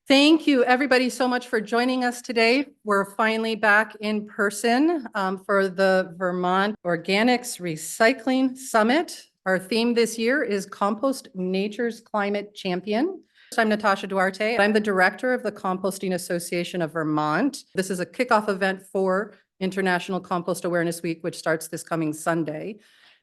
Thank you, everybody, so much for joining us today. We're finally back in person for the Vermont Organics Recycling Summit. Our theme this year is Compost Nature's Climate Champion. I'm Natasha Duarte. I'm the director of the Composting Association of Vermont. This is a kickoff event for International Compost Awareness Week, which starts this coming Sunday.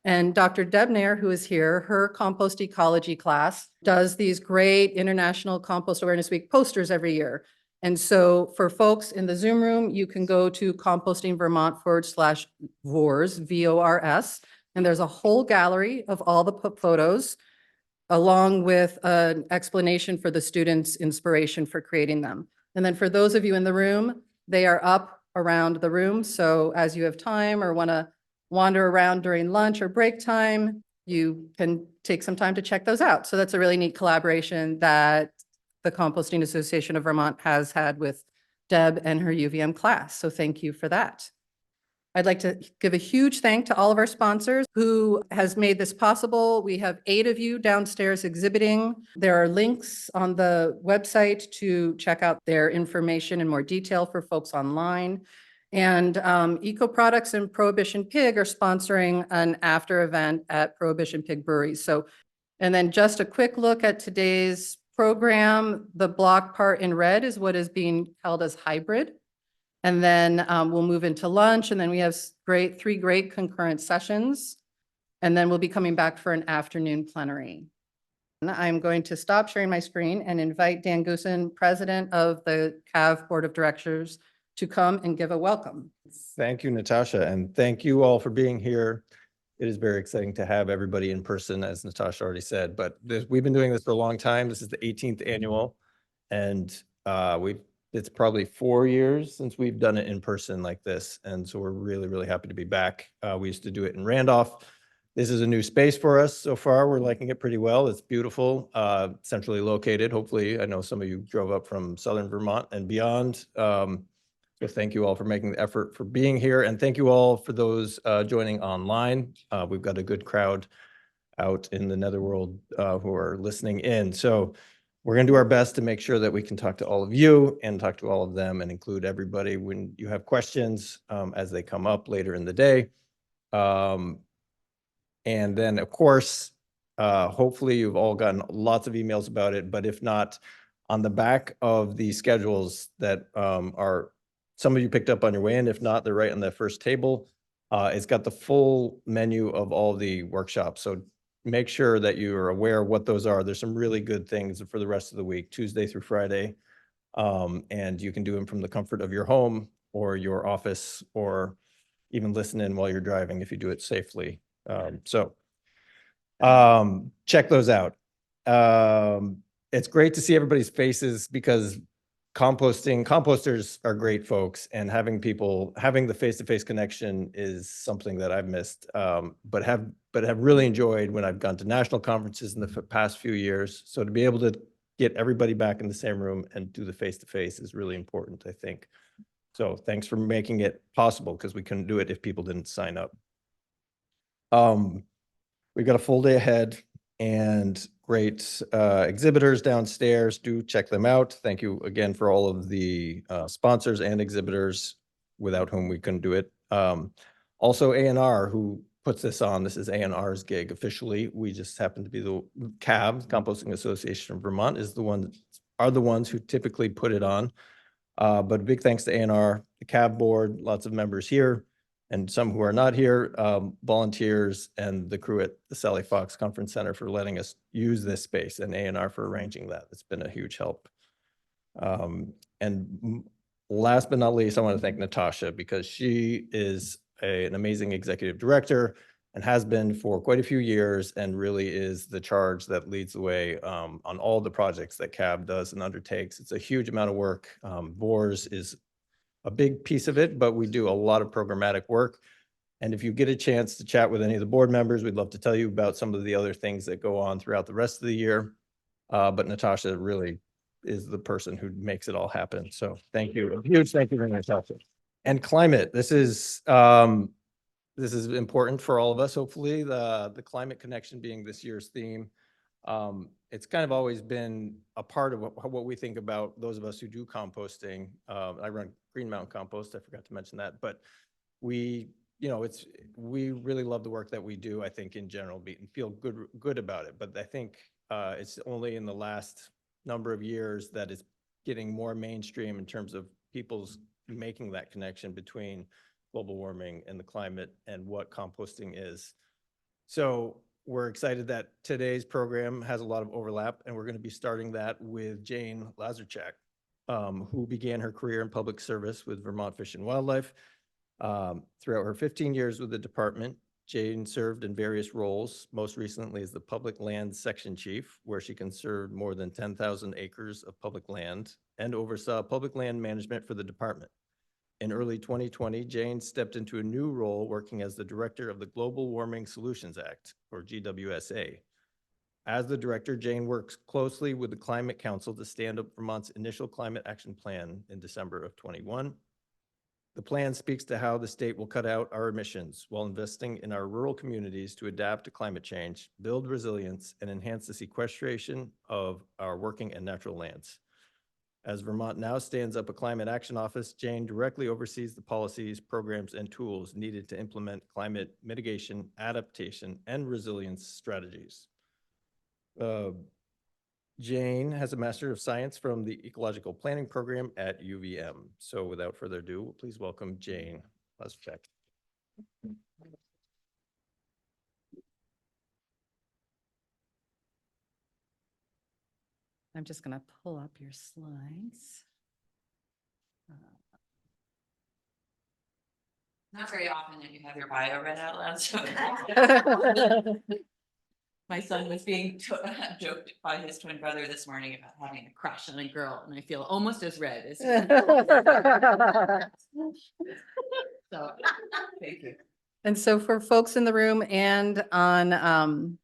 And Dr. Debnair, who is here, her compost ecology class does these great International Compost Awareness Week posters every year. And so for folks in the Zoom room, you can go to compostingvermont.com/VORS, VORS, and there's a whole gallery of all the photos, along with an explanation for the students' inspiration for creating them. And then for those of you in the room, they are up around the room. So as you have time or want to wander around during lunch or break time, you can take some time to check those out. So that's a really neat collaboration that the Composting Association of Vermont has had with Deb and her UVM class. So thank you for that. I'd like to give a huge thank to all of our sponsors who has made this possible. We have 8 of you downstairs exhibiting. There are links on the website to check out their information in more detail for folks online. And Eco Products and Prohibition Pig are sponsoring an after event at Prohibition Pig Brewery. So, and then just a quick look at today's program. The block part in red is what is being held as hybrid. And then we'll move into lunch, and then we have 3 great concurrent sessions. And then we'll be coming back for an afternoon plenary. And I'm going to stop sharing my screen and invite Dan Goossen, President of the CAV Board of Directors, to come and give a welcome. Thank you, Natasha, and thank you all for being here. It is very exciting to have everybody in person, as Natasha already said, but we've been doing this for a long time. This is the 18th annual, and it's probably 4 years since we've done it in person like this, and so we're really, really happy to be back. We used to do it in Randolph. This is a new space for us so far. We're liking it pretty well. It's beautiful, centrally located. Hopefully, I know some of you drove up from Southern Vermont and beyond. So thank you all for making the effort for being here, and thank you all for those joining online. We've got a good crowd out in the netherworld who are listening in. So we're going to do our best to make sure that we can talk to all of you and talk to all of them and include everybody when you have questions as they come up later in the day. And then, of course, hopefully you've all gotten lots of emails about it, but if not, on the back of the schedules that are some of you picked up on your way in. If not, they're right on the first table. It's got the full menu of all the workshops. So make sure that you are aware of what those are. There's some really good things for the rest of the week, Tuesday through Friday. And you can do them from the comfort of your home or your office, or even listen in while you're driving if you do it safely. Check those out. It's great to see everybody's faces because composters are great folks, and having the face-to-face connection is something that I've missed, but have really enjoyed when I've gone to national conferences in the past few years. So to be able to get everybody back in the same room and do the face-to-face is really important, I think. So thanks for making it possible, because we couldn't do it if people didn't sign up. We've got a full day ahead and great exhibitors downstairs. Do check them out. Thank you again for all of the sponsors and exhibitors without whom we couldn't do it. Also A&R, who puts this on. This is A&R's gig officially. We just happen to be the CAV, Composting Association of Vermont, are the ones who typically put it on. But big thanks to A&R, the CAV board, lots of members here, and some who are not here, volunteers, and the crew at the Sally Fox Conference Center for letting us use this space, and A&R for arranging that. It's been a huge help. And last but not least, I want to thank Natasha, because she is an amazing executive director and has been for quite a few years, and really is the charge that leads the way on all the projects that CAV does and undertakes. It's a huge amount of work. VORS is a big piece of it, but we do a lot of programmatic work. And if you get a chance to chat with any of the board members, we'd love to tell you about some of the other things that go on throughout the rest of the year. But Natasha really is the person who makes it all happen. So thank you. A huge thank you to Natasha. And climate. This is important for all of us, hopefully, the climate connection being this year's theme. it's kind of always been a part of what we think about, those of us who do composting. I run Green Mountain Compost. I forgot to mention that, but we, you know, we really love the work that we do, I think, in general, and feel good about it. But I think it's only in the last number of years that it's getting more mainstream in terms of people's making that connection between global warming and the climate and what composting is. So we're excited that today's program has a lot of overlap, and we're going to be starting that with Jane Lazorchak, who began her career in public service with Vermont Fish and Wildlife. Throughout her 15 years with the department, Jane served in various roles, most recently as the Public Lands Section Chief, where she conserved more than 10,000 acres of public land and oversaw public land management for the department. In early 2020, Jane stepped into a new role working as the director of the Global Warming Solutions Act, or GWSA. As the director, Jane works closely with the Climate Council to stand up Vermont's initial climate action plan in December of 21. The plan speaks to how the state will cut out our emissions while investing in our rural communities to adapt to climate change, build resilience, and enhance the sequestration of our working and natural lands. As Vermont now stands up a climate action office, Jane directly oversees the policies, programs, and tools needed to implement climate mitigation, adaptation, and resilience strategies. Jane has a Master of Science from the Ecological Planning Program at UVM. So without further ado, please welcome Jane Lazorchak. I'm just going to pull up your slides. Not very often that you have your bio read out loud. So my son was being joked by his twin brother this morning about having a crush on a girl, and I feel almost as red as so. Thank you. And so for folks in the room and on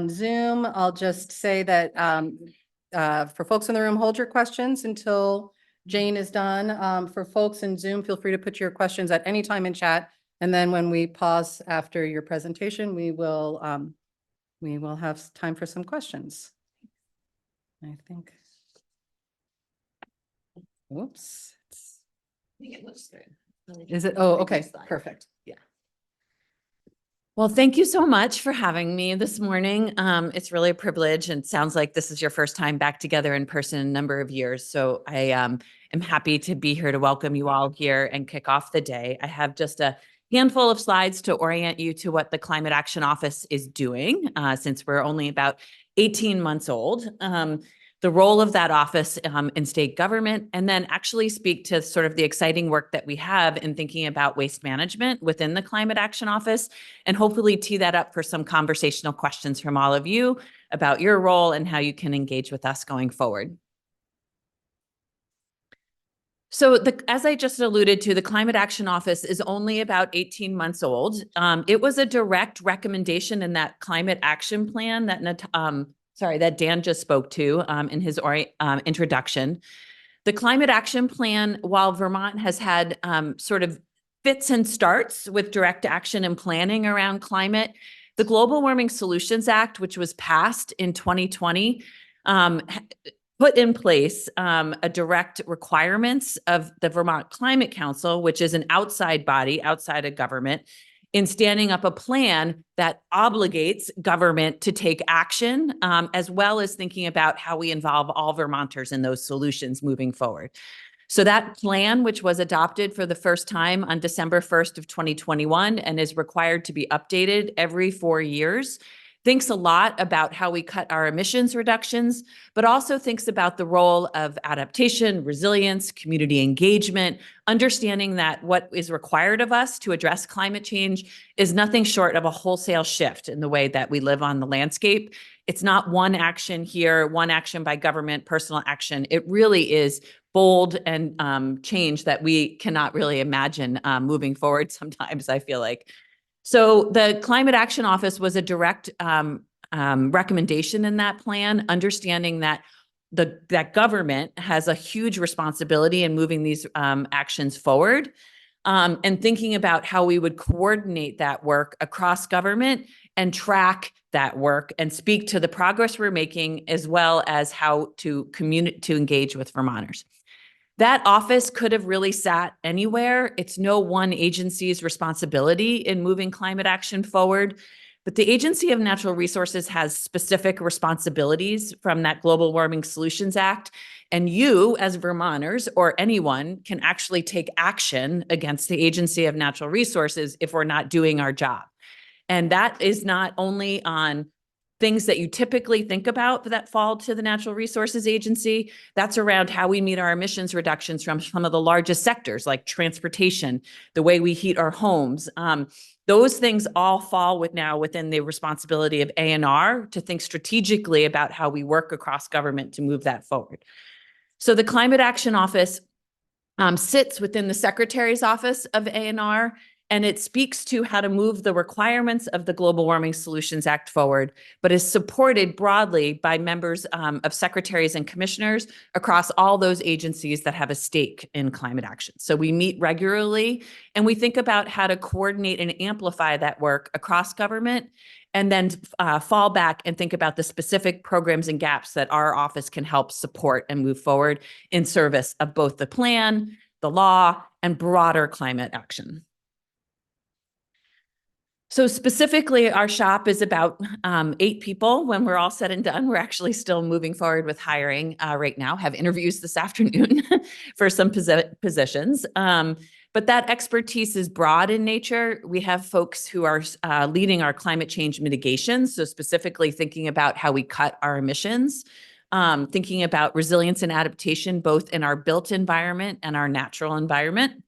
Zoom, I'll just say that for folks in the room, hold your questions until Jane is done. For folks in Zoom, feel free to put your questions at any time in chat. And then when we pause after your presentation, we will have time for some questions. I think. Whoops. I think it looks good. Is it? Oh, okay. Perfect. Yeah. Well, thank you so much for having me this morning. It's really a privilege, and sounds like this is your first time back together in person in a number of years. So I am happy to be here to welcome you all here and kick off the day. I have just a handful of slides to orient you to what the Climate Action Office is doing, since we're only about 18 months old. The role of that office in state government, and then actually speak to sort of the exciting work that we have in thinking about waste management within the Climate Action Office, and hopefully tee that up for some conversational questions from all of you about your role and how you can engage with us going forward. So as I just alluded to, the Climate Action Office is only about 18 months old. It was a direct recommendation in that climate action plan that that Dan just spoke to in his introduction. The Climate Action Plan, while Vermont has had sort of fits and starts with direct action and planning around climate, the Global Warming Solutions Act, which was passed in 2020, put in place a direct requirements of the Vermont Climate Council, which is an outside body outside of government, in standing up a plan that obligates government to take action, as well as thinking about how we involve all Vermonters in those solutions moving forward. So that plan, which was adopted for the first time on December 1st of 2021 and is required to be updated every 4 years, thinks a lot about how we cut our emissions reductions, but also thinks about the role of adaptation, resilience, community engagement, understanding that what is required of us to address climate change is nothing short of a wholesale shift in the way that we live on the landscape. It's not one action here, one action by government, personal action. It really is bold and change that we cannot really imagine moving forward sometimes, I feel like. So the Climate Action Office was a direct recommendation in that plan, understanding that that government has a huge responsibility in moving these actions forward, and thinking about how we would coordinate that work across government and track that work and speak to the progress we're making, as well as how to engage with Vermonters. That office could have really sat anywhere. It's no one agency's responsibility in moving climate action forward. But the Agency of Natural Resources has specific responsibilities from that Global Warming Solutions Act. And you, as Vermonters or anyone, can actually take action against the Agency of Natural Resources if we're not doing our job. And that is not only on things that you typically think about that fall to the Natural Resources Agency. That's around how we meet our emissions reductions from some of the largest sectors like transportation, the way we heat our homes. Those things all fall within the responsibility of A&R to think strategically about how we work across government to move that forward. So the Climate Action Office sits within the Secretary's Office of A&R, and it speaks to how to move the requirements of the Global Warming Solutions Act forward, but is supported broadly by members of secretaries and commissioners across all those agencies that have a stake in climate action. So we meet regularly, and we think about how to coordinate and amplify that work across government, and then fall back and think about the specific programs and gaps that our office can help support and move forward in service of both the plan, the law, and broader climate action. So specifically, our shop is about 8 people. When we're all said and done, we're actually still moving forward with hiring right now, have interviews this afternoon for some positions. But that expertise is broad in nature. We have folks who are leading our climate change mitigation, so specifically thinking about how we cut our emissions, thinking about resilience and adaptation, both in our built environment and our natural environment.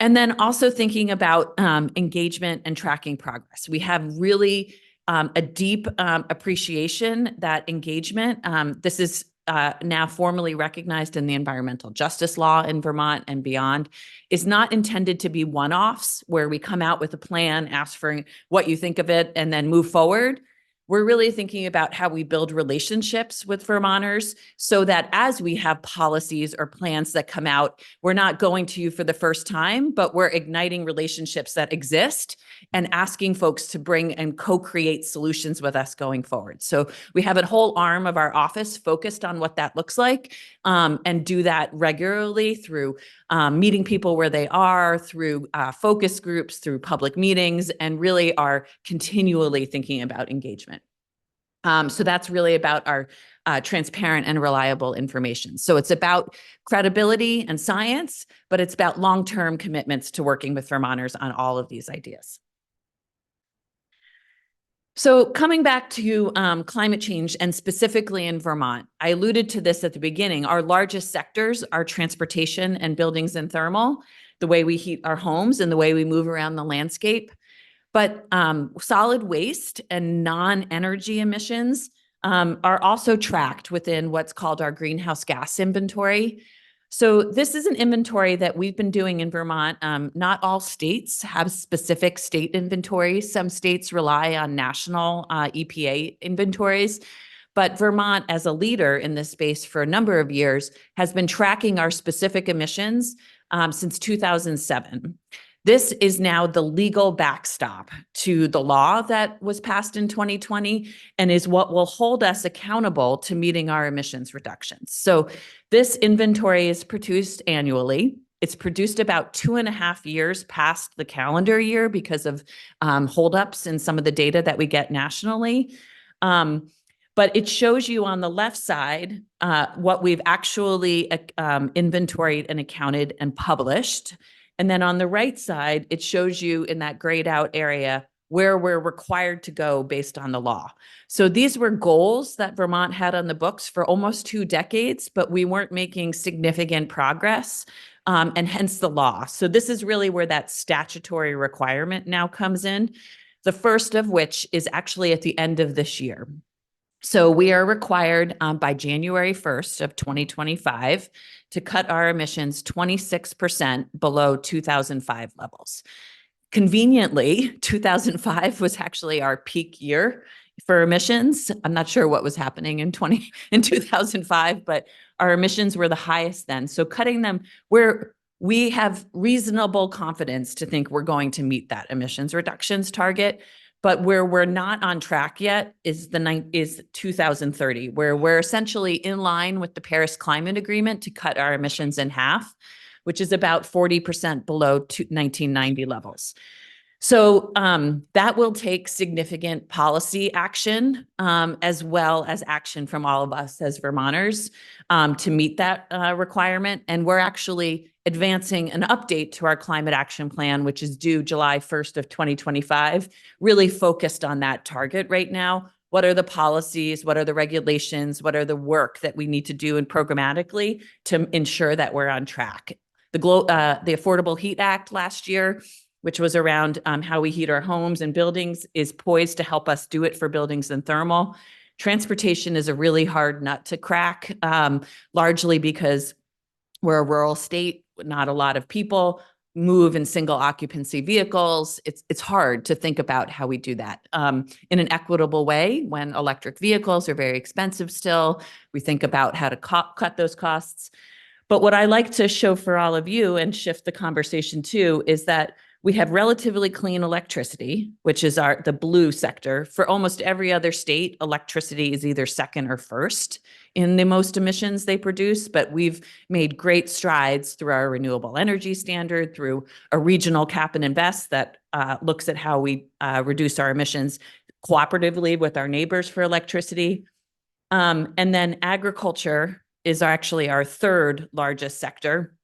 And then also thinking about engagement and tracking progress. We have really a deep appreciation that engagement, this is now formally recognized in the environmental justice law in Vermont and beyond, is not intended to be one-offs where we come out with a plan, ask for what you think of it, and then move forward. We're really thinking about how we build relationships with Vermonters so that as we have policies or plans that come out, we're not going to you for the first time, but we're igniting relationships that exist and asking folks to bring and co-create solutions with us going forward. So we have a whole arm of our office focused on what that looks like, and do that regularly through meeting people where they are, through focus groups, through public meetings, and really are continually thinking about engagement. So that's really about our transparent and reliable information. So it's about credibility and science, but it's about long-term commitments to working with Vermonters on all of these ideas. So coming back to climate change, and specifically in Vermont, I alluded to this at the beginning. Our largest sectors are transportation and buildings and thermal, the way we heat our homes and the way we move around the landscape. But solid waste and non-energy emissions are also tracked within what's called our greenhouse gas inventory. So this is an inventory that we've been doing in Vermont. Not all states have specific state inventories. Some states rely on national EPA inventories. But Vermont, as a leader in this space for a number of years, has been tracking our specific emissions since 2007. This is now the legal backstop to the law that was passed in 2020 and is what will hold us accountable to meeting our emissions reductions. So this inventory is produced annually. It's produced about 2.5 years past the calendar year because of holdups in some of the data that we get nationally. But it shows you on the left side what we've actually inventoried and accounted and published. And then on the right side, it shows you in that grayed out area where we're required to go based on the law. So these were goals that Vermont had on the books for almost 2 decades, but we weren't making significant progress, and hence the law. So this is really where that statutory requirement now comes in, the first of which is actually at the end of this year. So we are required by January 1st of 2025 to cut our emissions 26% below 2005 levels. Conveniently, 2005 was actually our peak year for emissions. I'm not sure what was happening in 2005, but our emissions were the highest then. So cutting them, we have reasonable confidence to think we're going to meet that emissions reductions target. But where we're not on track yet is 2030, where we're essentially in line with the Paris Climate Agreement to cut our emissions in half, which is about 40% below 1990 levels. So that will take significant policy action, as well as action from all of us as Vermonters to meet that requirement. And we're actually advancing an update to our climate action plan, which is due July 1st of 2025, really focused on that target right now. What are the policies? What are the regulations? What are the work that we need to do and programmatically to ensure that we're on track? The Affordable Heat Act last year, which was around how we heat our homes and buildings, is poised to help us do it for buildings and thermal. Transportation is a really hard nut to crack, largely because we're a rural state. Not a lot of people move in single occupancy vehicles. It's hard to think about how we do that in an equitable way when electric vehicles are very expensive still. We think about how to cut those costs. But what I like to show for all of you and shift the conversation to is that we have relatively clean electricity, which is the blue sector. For almost every other state, electricity is either second or first in the most emissions they produce, but we've made great strides through our renewable energy standard, through a regional cap and invest that looks at how we reduce our emissions cooperatively with our neighbors for electricity. And then agriculture is actually our third largest sector.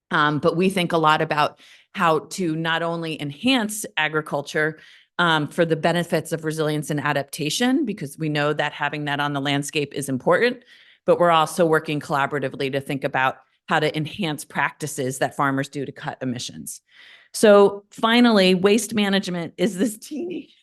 But we think a lot about how to not only enhance agriculture for the benefits of resilience and adaptation, because we know that having that on the landscape is important, but we're also working collaboratively to think about how to enhance practices that farmers do to cut emissions. So finally, waste management is this teeny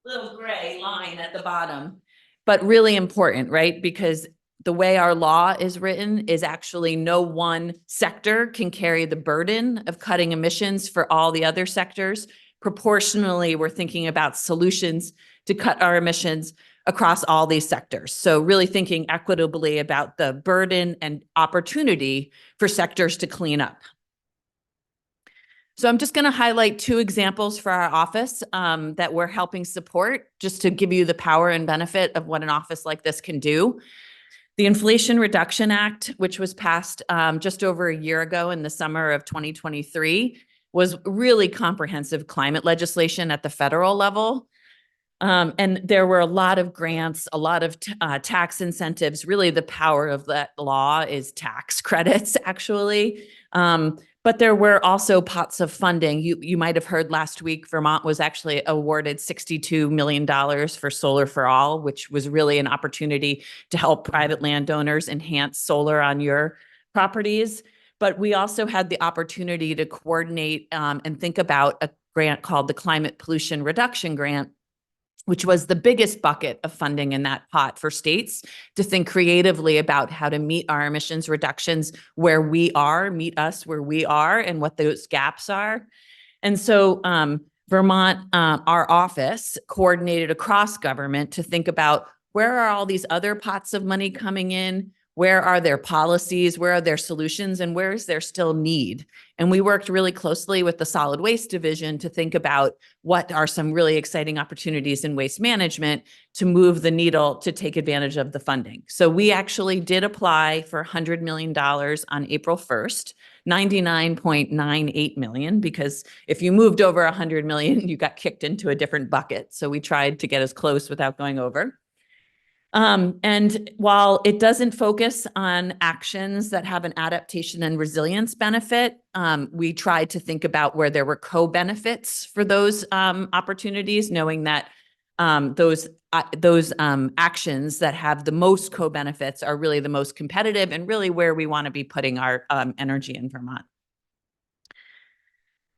little gray line at the bottom, but really important, right? Because the way our law is written is actually no one sector can carry the burden of cutting emissions for all the other sectors. Proportionally, we're thinking about solutions to cut our emissions across all these sectors. So really thinking equitably about the burden and opportunity for sectors to clean up. So I'm just going to highlight two examples for our office that we're helping support, just to give you the power and benefit of what an office like this can do. The Inflation Reduction Act, which was passed just over a year ago in the summer of 2023, was really comprehensive climate legislation at the federal level. And there were a lot of grants, a lot of tax incentives. Really, the power of that law is tax credits, actually. But there were also pots of funding. You might have heard last week, Vermont was actually awarded $62 million for Solar for All, which was really an opportunity to help private landowners enhance solar on your properties. But we also had the opportunity to coordinate and think about a grant called the Climate Pollution Reduction Grant, which was the biggest bucket of funding in that pot for states to think creatively about how to meet our emissions reductions where we are, meet us where we are, and what those gaps are. And so Vermont, our office, coordinated across government to think about where are all these other pots of money coming in, where are their policies, where are their solutions, and where is there still need? And we worked really closely with the Solid Waste Division to think about what are some really exciting opportunities in waste management to move the needle to take advantage of the funding. So we actually did apply for $100 million on April 1st, 99.98 million, because if you moved over 100 million, you got kicked into a different bucket. So we tried to get as close without going over. And while it doesn't focus on actions that have an adaptation and resilience benefit, we tried to think about where there were co-benefits for those opportunities, knowing that those actions that have the most co-benefits are really the most competitive and really where we want to be putting our energy in Vermont.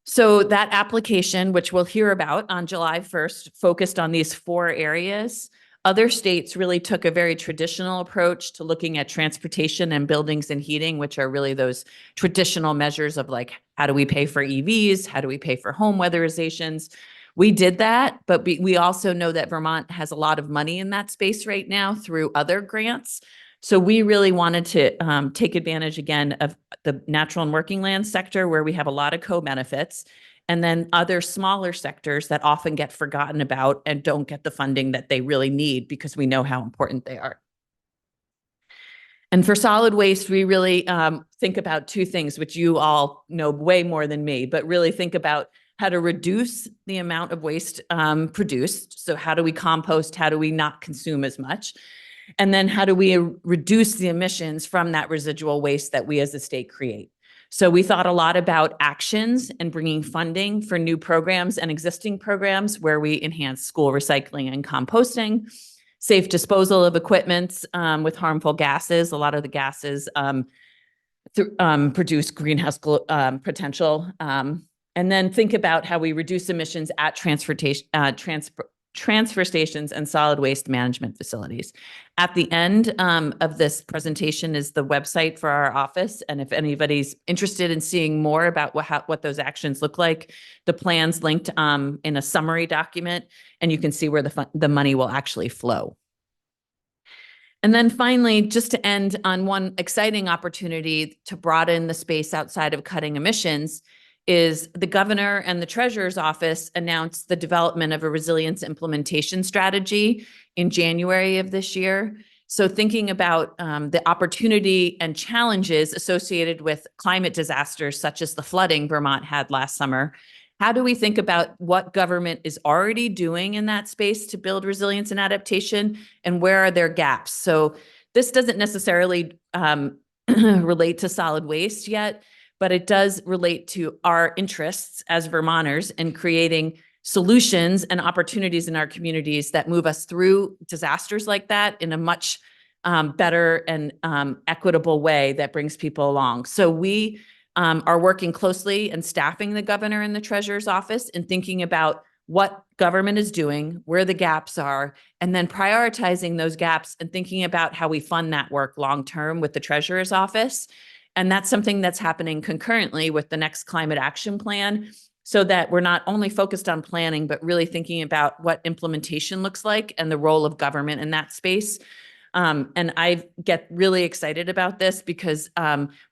So that application, which we'll hear about on July 1st, focused on these 4 areas. Other states really took a very traditional approach to looking at transportation and buildings and heating, which are really those traditional measures of like, how do we pay for EVs? How do we pay for home weatherizations? We did that, but we also know that Vermont has a lot of money in that space right now through other grants. So we really wanted to take advantage again of the natural and working land sector where we have a lot of co-benefits and then other smaller sectors that often get forgotten about and don't get the funding that they really need because we know how important they are. And for solid waste, we really think about two things, which you all know way more than me, but really think about how to reduce the amount of waste produced. So how do we compost? How do we not consume as much? And then how do we reduce the emissions from that residual waste that we as a state create? So we thought a lot about actions and bringing funding for new programs and existing programs where we enhance school recycling and composting, safe disposal of equipment with harmful gases. A lot of the gases produce greenhouse potential. And then think about how we reduce emissions at transfer stations and solid waste management facilities. At the end of this presentation is the website for our office. And if anybody's interested in seeing more about what those actions look like, the plan's linked in a summary document, and you can see where the money will actually flow. And then finally, just to end on one exciting opportunity to broaden the space outside of cutting emissions, is the governor and the treasurer's office announced the development of a resilience implementation strategy in January of this year. So thinking about the opportunity and challenges associated with climate disasters, such as the flooding Vermont had last summer, how do we think about what government is already doing in that space to build resilience and adaptation, and where are their gaps? So this doesn't necessarily relate to solid waste yet, but it does relate to our interests as Vermonters in creating solutions and opportunities in our communities that move us through disasters like that in a much better and equitable way that brings people along. So we are working closely and staffing the governor and the treasurer's office and thinking about what government is doing, where the gaps are, and then prioritizing those gaps and thinking about how we fund that work long-term with the treasurer's office. And that's something that's happening concurrently with the next climate action plan, so that we're not only focused on planning, but really thinking about what implementation looks like and the role of government in that space. And I get really excited about this because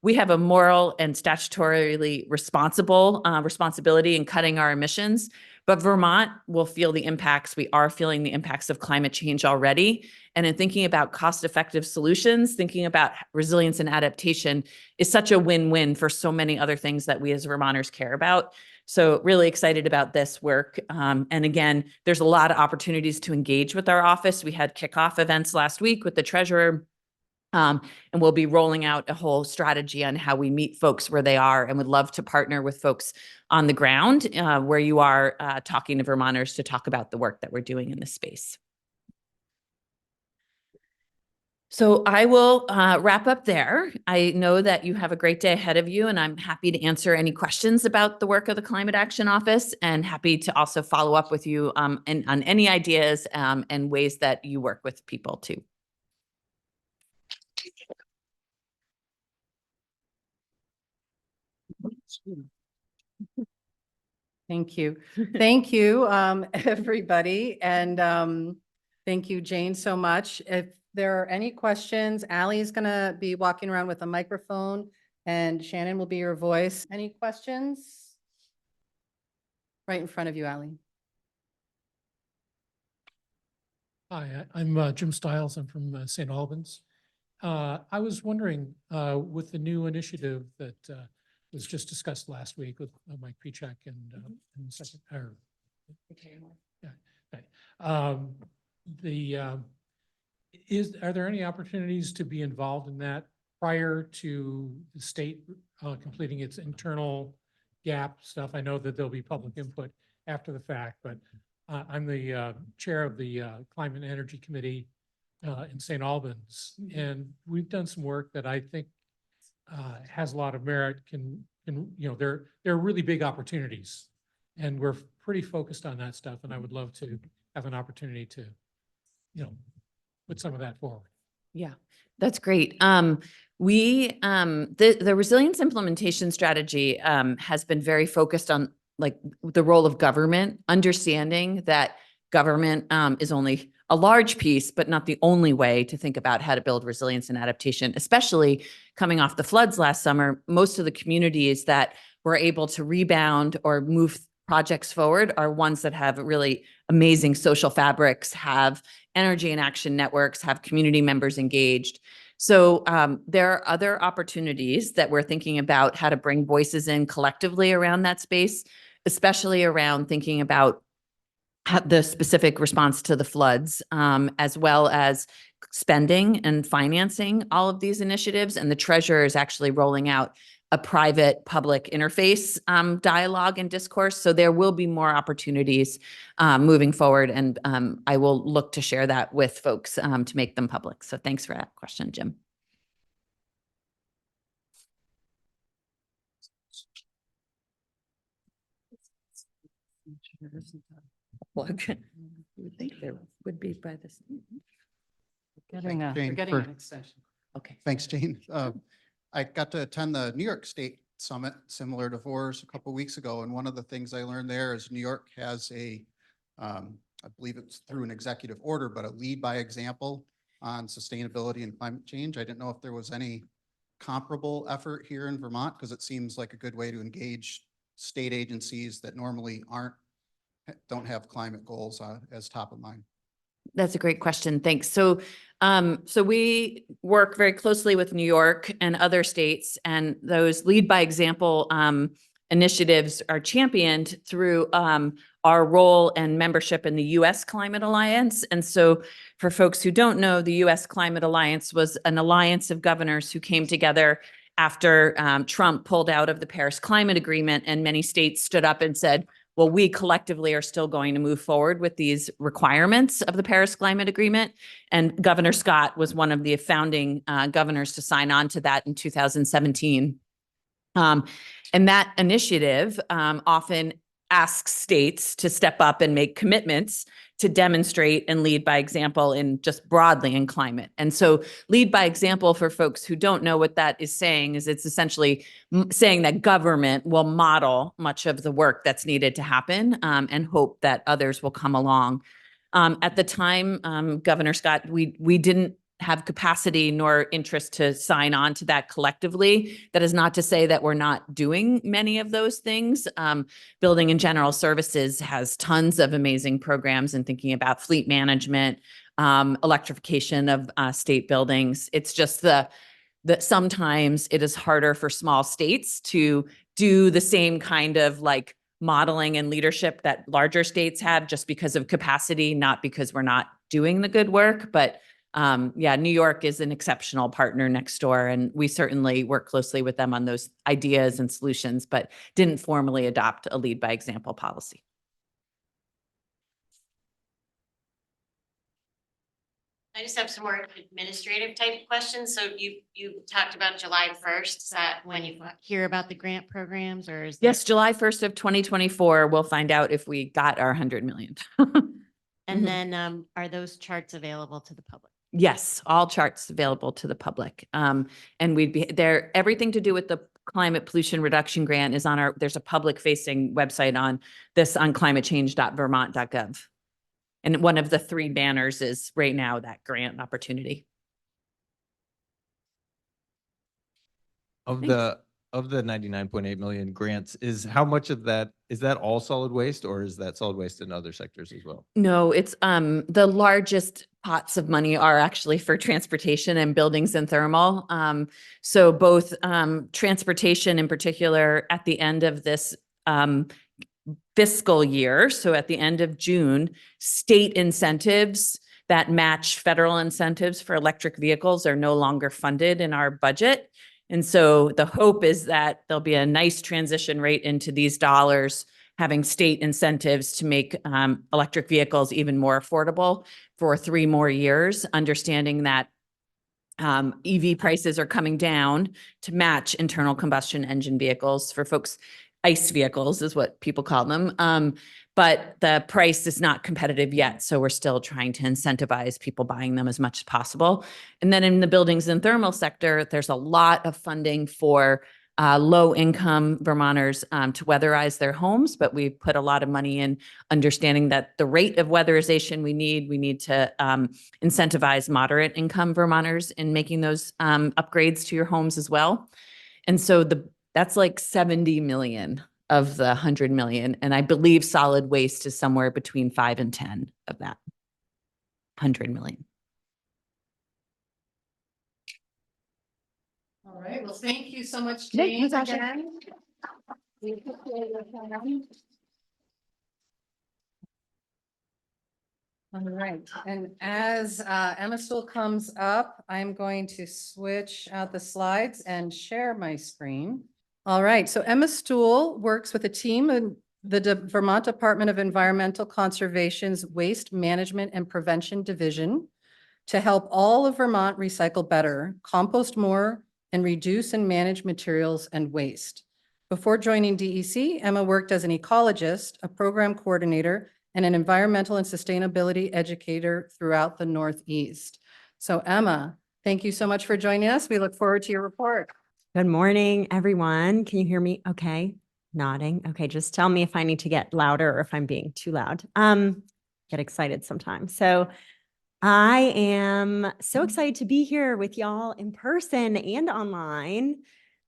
we have a moral and statutorily responsibility in cutting our emissions, but Vermont will feel the impacts. We are feeling the impacts of climate change already. And in thinking about cost-effective solutions, thinking about resilience and adaptation is such a win-win for so many other things that we as Vermonters care about. So really excited about this work. And again, there's a lot of opportunities to engage with our office. We had kickoff events last week with the treasurer, and we'll be rolling out a whole strategy on how we meet folks where they are, and would love to partner with folks on the ground where you are talking to Vermonters to talk about the work that we're doing in this space. So I will wrap up there. I know that you have a great day ahead of you, and I'm happy to answer any questions about the work of the Climate Action Office, and happy to also follow up with you on any ideas and ways that you work with people too. Thank you. Thank you, everybody. And thank you, Jane, so much. If there are any questions, Allie is going to be walking around with a microphone, and Shannon will be your voice. Any questions? Right in front of you, Allie. Hi, I'm Jim Stiles. I'm from St. Albans. I was wondering, with the new initiative that was just discussed last week with Mike Pichak and second, are there any opportunities to be involved in that prior to the state completing its internal gap stuff? I know that there'll be public input after the fact, but I'm the chair of the Climate and Energy Committee in St. Albans, and we've done some work that I think has a lot of merit. There are really big opportunities, and we're pretty focused on that stuff. And I would love to have an opportunity to, put some of that forward. Yeah, that's great. The resilience implementation strategy has been very focused on the role of government, understanding that government is only a large piece, but not the only way to think about how to build resilience and adaptation, especially coming off the floods last summer. Most of the communities that we're able to rebound or move projects forward are ones that have really amazing social fabrics, have energy and action networks, have community members engaged. So there are other opportunities that we're thinking about how to bring voices in collectively around that space, especially around thinking about the specific response to the floods, as well as spending and financing all of these initiatives. And the treasurer is actually rolling out a private public interface dialogue and discourse. So there will be more opportunities moving forward. And I will look to share that with folks to make them public. So thanks for that question, Jim. Plug. You would think there would be by this. Getting Thanks, Jane, we're getting for- an extension. Okay. Thanks, Jane. I got to attend the New York State Summit, similar to VORS, a couple of weeks ago. And one of the things I learned there is New York has I believe it's through an executive order, but a lead by example on sustainability and climate change. I didn't know if there was any comparable effort here in Vermont, because it seems like a good way to engage state agencies that normally don't have climate goals as top of mind. That's a great question. Thanks. So, so we work very closely with New York and other states, and those lead by example initiatives are championed through our role and membership in the U.S. Climate Alliance. And so for folks who don't know, the U.S. Climate Alliance was an alliance of governors who came together after Trump pulled out of the Paris Climate Agreement, and many states stood up and said, well, we collectively are still going to move forward with these requirements of the Paris Climate Agreement. And Governor Scott was one of the founding governors to sign on to that in 2017. And that initiative often asks states to step up and make commitments to demonstrate and lead by example in just broadly in climate. And so lead by example, for folks who don't know what that is saying, is it's essentially saying that government will model much of the work that's needed to happen and hope that others will come along. At the time, Governor Scott, we didn't have capacity nor interest to sign on to that collectively. That is not to say that we're not doing many of those things. Building and General Services has tons of amazing programs in thinking about fleet management, electrification of state buildings. It's just that sometimes it is harder for small states to do the same kind of like modeling and leadership that larger states have, just because of capacity, not because we're not doing the good work. But yeah, New York is an exceptional partner next door, and we certainly work closely with them on those ideas and solutions, but didn't formally adopt a lead by example policy. I just have some more administrative type questions. So you talked about July 1st. Is that when you hear about the grant programs, or is Yes, July 1st of 2024, we'll find out if we got our 100 million. And then are those charts available to the public? Yes, all charts available to the public. And we'd be there. Everything to do with the climate pollution reduction grant is on there's a public facing website on this on climatechange.vermont.gov. And one of the 3 banners is right now that grant opportunity. Of Thanks. the 99.8 million grants, how much of that, is that all solid waste, or is that solid waste in other sectors as well? No, it's the largest pots of money are actually for transportation and buildings and thermal. So both transportation in particular at the end of this fiscal year, so at the end of June, state incentives that match federal incentives for electric vehicles are no longer funded in our budget. And so the hope is that there'll be a nice transition rate into these dollars, having state incentives to make electric vehicles even more affordable for 3 more years, understanding that EV prices are coming down to match internal combustion engine vehicles. For folks, ICE vehicles is what people call them. But the price is not competitive yet. So we're still trying to incentivize people buying them as much as possible. And then in the buildings and thermal sector, there's a lot of funding for low-income Vermonters to weatherize their homes, but we put a lot of money in understanding that the rate of weatherization we need to incentivize moderate-income Vermonters in making those upgrades to your homes as well. And so That's like 70 million of the 100 million. And I believe solid waste is somewhere between 5 and 10 of that 100 million. All right, well, thank you so much, Thanks, James, Natasha. again. We appreciate your time. All right, and as Emma Stuhl comes up, I'm going to switch out the slides and share my screen. All right, so Emma Stuhl works with a team in the Vermont Department of Environmental Conservation's Waste Management and Prevention Division to help all of Vermont recycle better, compost more, and reduce and manage materials and waste. Before joining DEC, Emma worked as an ecologist, a program coordinator, and an environmental and sustainability educator throughout the Northeast. So Emma, thank you so much for joining us. We look forward to your report. Good morning, everyone. Can you hear me? Okay. Nodding. Okay. Just tell me if I need to get louder or if I'm being too loud. Get excited sometimes. So I am so excited to be here with y'all in person and online.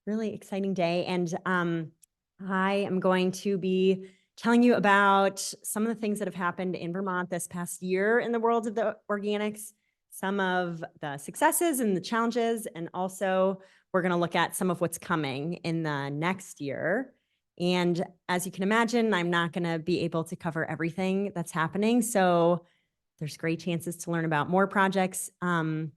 Really exciting day. And I am going to be telling you about some of the things that have happened in Vermont this past year in the world of the organics, some of the successes and the challenges, and also we're going to look at some of what's coming in the next year. And as you can imagine, I'm not going to be able to cover everything that's happening. So there's great chances to learn about more projects in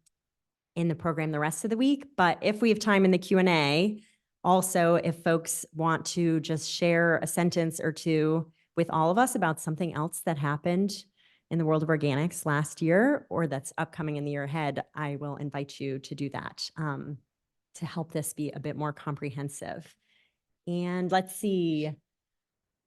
the program the rest of the week. But if we have time in the Q&A, also, if folks want to just share a sentence or two with all of us about something else that happened in the world of organics last year or that's upcoming in the year ahead, I will invite you to do that to help this be a bit more comprehensive. And let's see.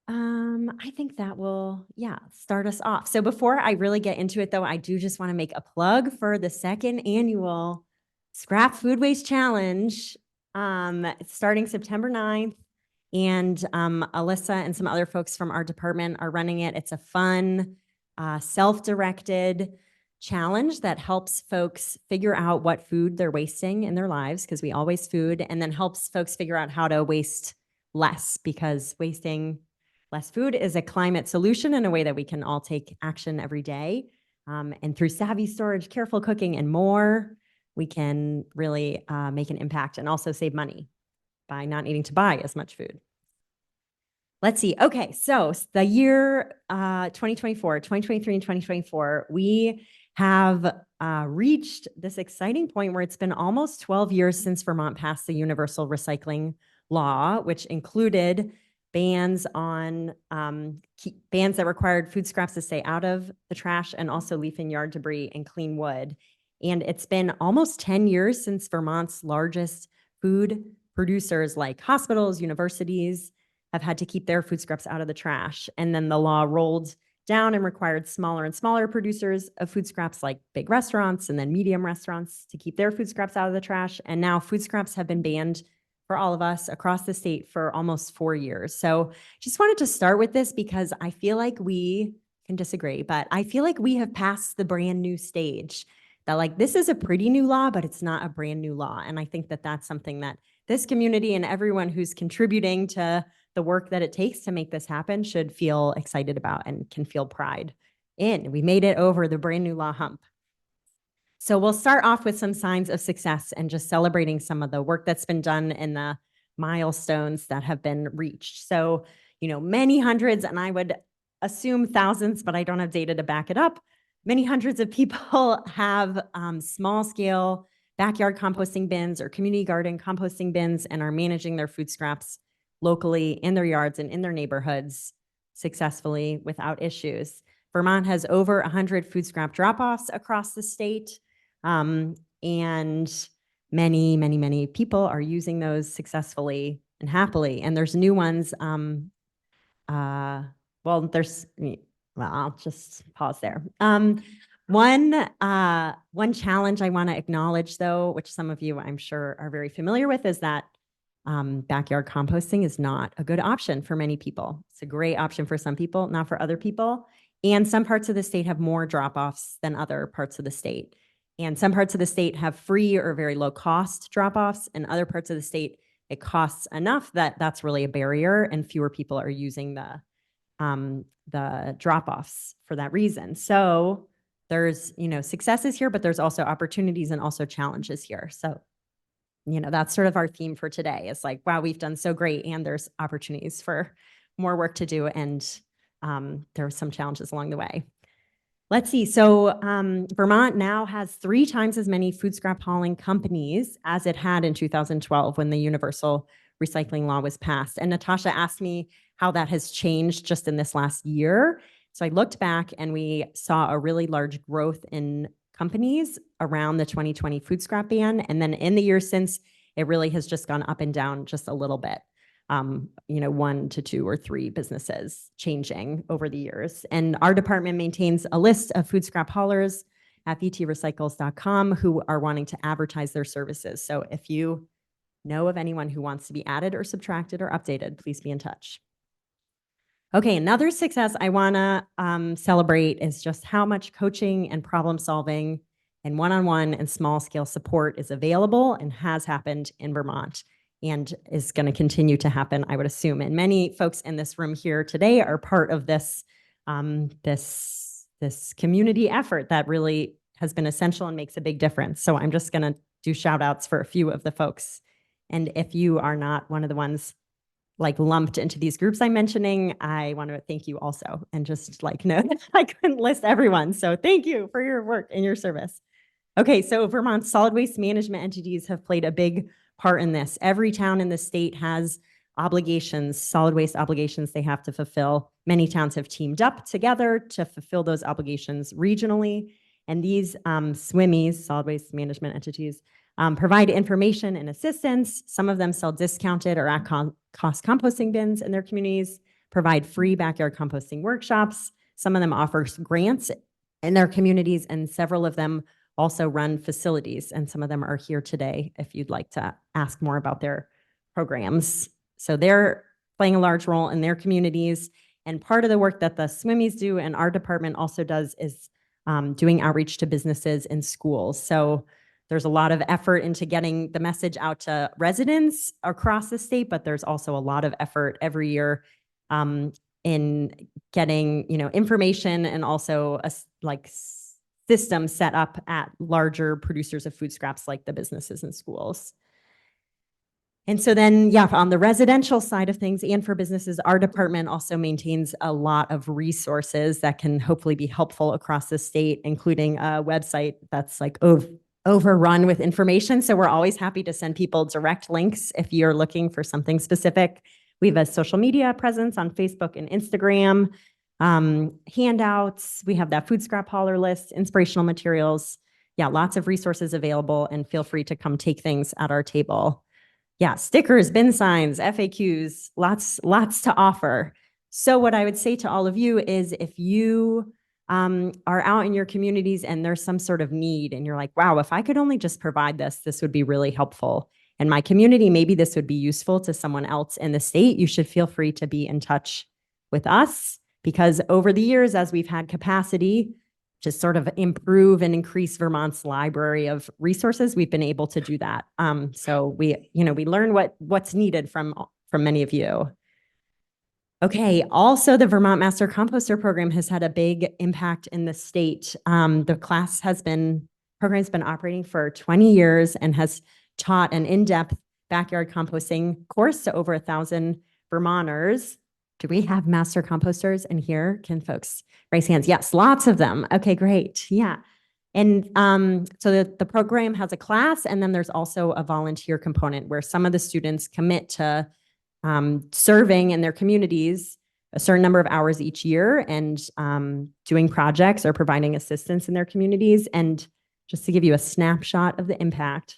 I think that will, start us off. So before I really get into it, though, I do just want to make a plug for the second annual Scrap Food Waste Challenge. It's starting September 9th, and Alyssa and some other folks from our department are running it. It's a fun, self-directed challenge that helps folks figure out what food they're wasting in their lives, because we all waste food, and then helps folks figure out how to waste less, because wasting less food is a climate solution in a way that we can all take action every day. And through savvy storage, careful cooking, and more, we can really make an impact and also save money by not needing to buy as much food. Let's see. Okay, so the year 2024, 2023, and 2024, we have reached this exciting point where it's been almost 12 years since Vermont passed the Universal Recycling Law, which included bans on bans that required food scraps to stay out of the trash, and also leaf and yard debris and clean wood. And it's been almost 10 years since Vermont's largest food producers like hospitals, universities have had to keep their food scraps out of the trash. And then the law rolled down and required smaller and smaller producers of food scraps like big restaurants and then medium restaurants to keep their food scraps out of the trash. And now food scraps have been banned for all of us across the state for almost 4 years. So just wanted to start with this because I feel like we can disagree, but I feel like we have passed the brand new stage. That like, this is a pretty new law, but it's not a brand new law. And I think that that's something that this community and everyone who's contributing to the work that it takes to make this happen should feel excited about and can feel pride in. We made it over the brand new law hump. So we'll start off with some signs of success and just celebrating some of the work that's been done and the milestones that have been reached. So, many hundreds, and I would assume thousands, but I don't have data to back it up. Many hundreds of people have small scale backyard composting bins or community garden composting bins and are managing their food scraps locally in their yards and in their neighborhoods successfully without issues. Vermont has over 100 food scrap drop-offs across the state. And many, many, many people are using those successfully and happily. And there's new ones. I'll just pause there. One challenge I want to acknowledge, though, which some of you I'm sure are very familiar with, is that backyard composting is not a good option for many people. It's a great option for some people, not for other people. And some parts of the state have more drop-offs than other parts of the state. And some parts of the state have free or very low cost drop-offs, and other parts of the state it costs enough that that's really a barrier and fewer people are using the drop-offs for that reason. So there's, successes here, but there's also opportunities and also challenges here. So, that's sort of our theme for today. It's like, wow, we've done so great and there's opportunities for more work to do. And there are some challenges along the way. Let's see. So Vermont now has 3 times as many food scrap hauling companies as it had in 2012 when the universal recycling law was passed. And Natasha asked me how that has changed just in this last year. So I looked back and we saw a really large growth in companies around the 2020 food scrap ban. And then in the years since, it really has just gone up and down just a little bit. 1 to 2 or 3 businesses changing over the years. And our department maintains a list of food scrap haulers at vtrecycles.com who are wanting to advertise their services. So if you know of anyone who wants to be added or subtracted or updated, please be in touch. Okay, another success I want to celebrate is just how much coaching and problem solving and one-on-one and small scale support is available and has happened in Vermont and is going to continue to happen, I would assume. And many folks in this room here today are part of this, this community effort that really has been essential and makes a big difference. So I'm just going to do shout outs for a few of the folks. And if you are not one of the ones like lumped into these groups I'm mentioning, I want to thank you also. And just no, I couldn't list everyone. So thank you for your work and your service. Okay, so Vermont's solid waste management entities have played a big part in this. Every town in the state has obligations, solid waste obligations they have to fulfill. Many towns have teamed up together to fulfill those obligations regionally. And these SWMEs, solid waste management entities, provide information and assistance. Some of them sell discounted or at-cost composting bins in their communities, provide free backyard composting workshops. Some of them offer grants in their communities, and several of them also run facilities, and some of them are here today if you'd like to ask more about their programs. So they're playing a large role in their communities, and part of the work that the SWMEs do and our department also does is doing outreach to businesses and schools. So there's a lot of effort into getting the message out to residents across the state, but there's also a lot of effort every year in getting information and also systems set up at larger producers of food scraps like the businesses and schools. And so then, on the residential side of things and for businesses, our department also maintains a lot of resources that can hopefully be helpful across the state, including a website that's overrun with information. So we're always happy to send people direct links if you're looking for something specific. We have a social media presence on Facebook and Instagram. Handouts, we have that food scrap hauler list, inspirational materials. Lots of resources available, and feel free to come take things at our table. Stickers, bin signs, FAQs, lots to offer. So what I would say to all of you is if you are out in your communities and there's some sort of need and you're like, wow, if I could only just provide this would be really helpful. In my community, maybe this would be useful to someone else in the state. You should feel free to be in touch with us. Because over the years, as we've had capacity to sort of improve and increase Vermont's library of resources, we've been able to do that. So we learn what's needed from many of you. Okay, also the Vermont Master Composter Program has had a big impact in the state. The program's been operating for 20 years and has taught an in-depth backyard composting course to over 1,000 Vermonters. Do we have master composters in here? Can folks raise hands? Yes, lots of them. Okay, great. And so the program has a class, and then there's also a volunteer component where some of the students commit to serving in their communities a certain number of hours each year and doing projects or providing assistance in their communities. And just to give you a snapshot of the impact,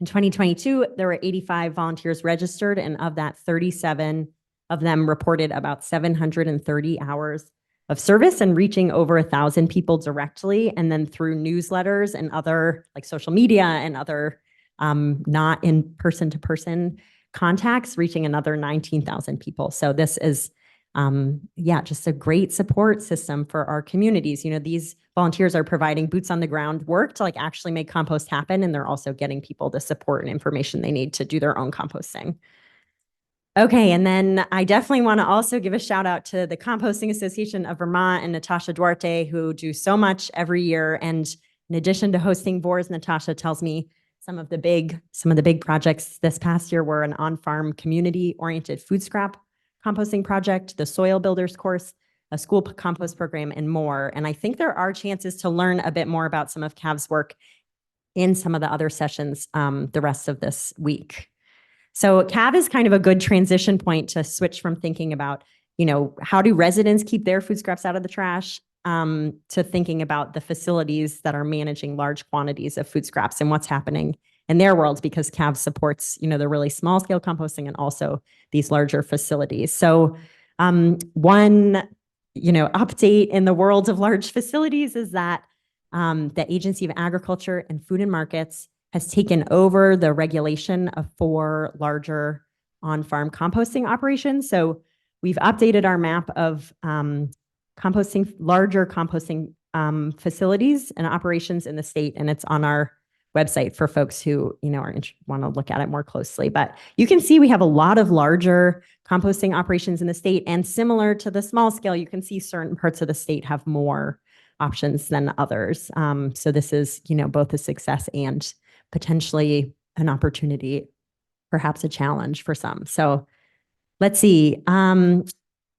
in 2022, there were 85 volunteers registered, and of that, 37 of them reported about 730 hours of service and reaching over 1,000 people directly, and then through newsletters and other social media and other not in person-to-person contacts, reaching another 19,000 people. So this is yeah, just a great support system for our communities. You know, these volunteers are providing boots on the ground work to like actually make compost happen. And they're also getting people the support and information they need to do their own composting. Okay, and then I definitely want to also give a shout out to the Composting Association of Vermont and Natasha Duarte, who do so much every year. And in addition to hosting VORS, Natasha tells me some of the big projects this past year were an on-farm community-oriented food scrap composting project, the Soil Builders course, a school compost program, and more. And I think there are chances to learn a bit more about some of CAV's work in some of the other sessions the rest of this week. So CAV is kind of a good transition point to switch from thinking about, you know, how do residents keep their food scraps out of the trash, to thinking about the facilities that are managing large quantities of food scraps and what's happening in their worlds, because CAV supports, you know, the really small scale composting and also these larger facilities. So one, you know, update in the world of large facilities is that the Agency of Agriculture and Food and Markets has taken over the regulation of 4 larger on-farm composting operations. So we've updated our map of larger composting facilities and operations in the state, and it's on our website for folks who, you know, want to look at it more closely. But you can see we have a lot of larger composting operations in the state, and similar to the small scale, you can see certain parts of the state have more options than others. So this is, you know, both a success and potentially an opportunity, perhaps a challenge for some. So let's see.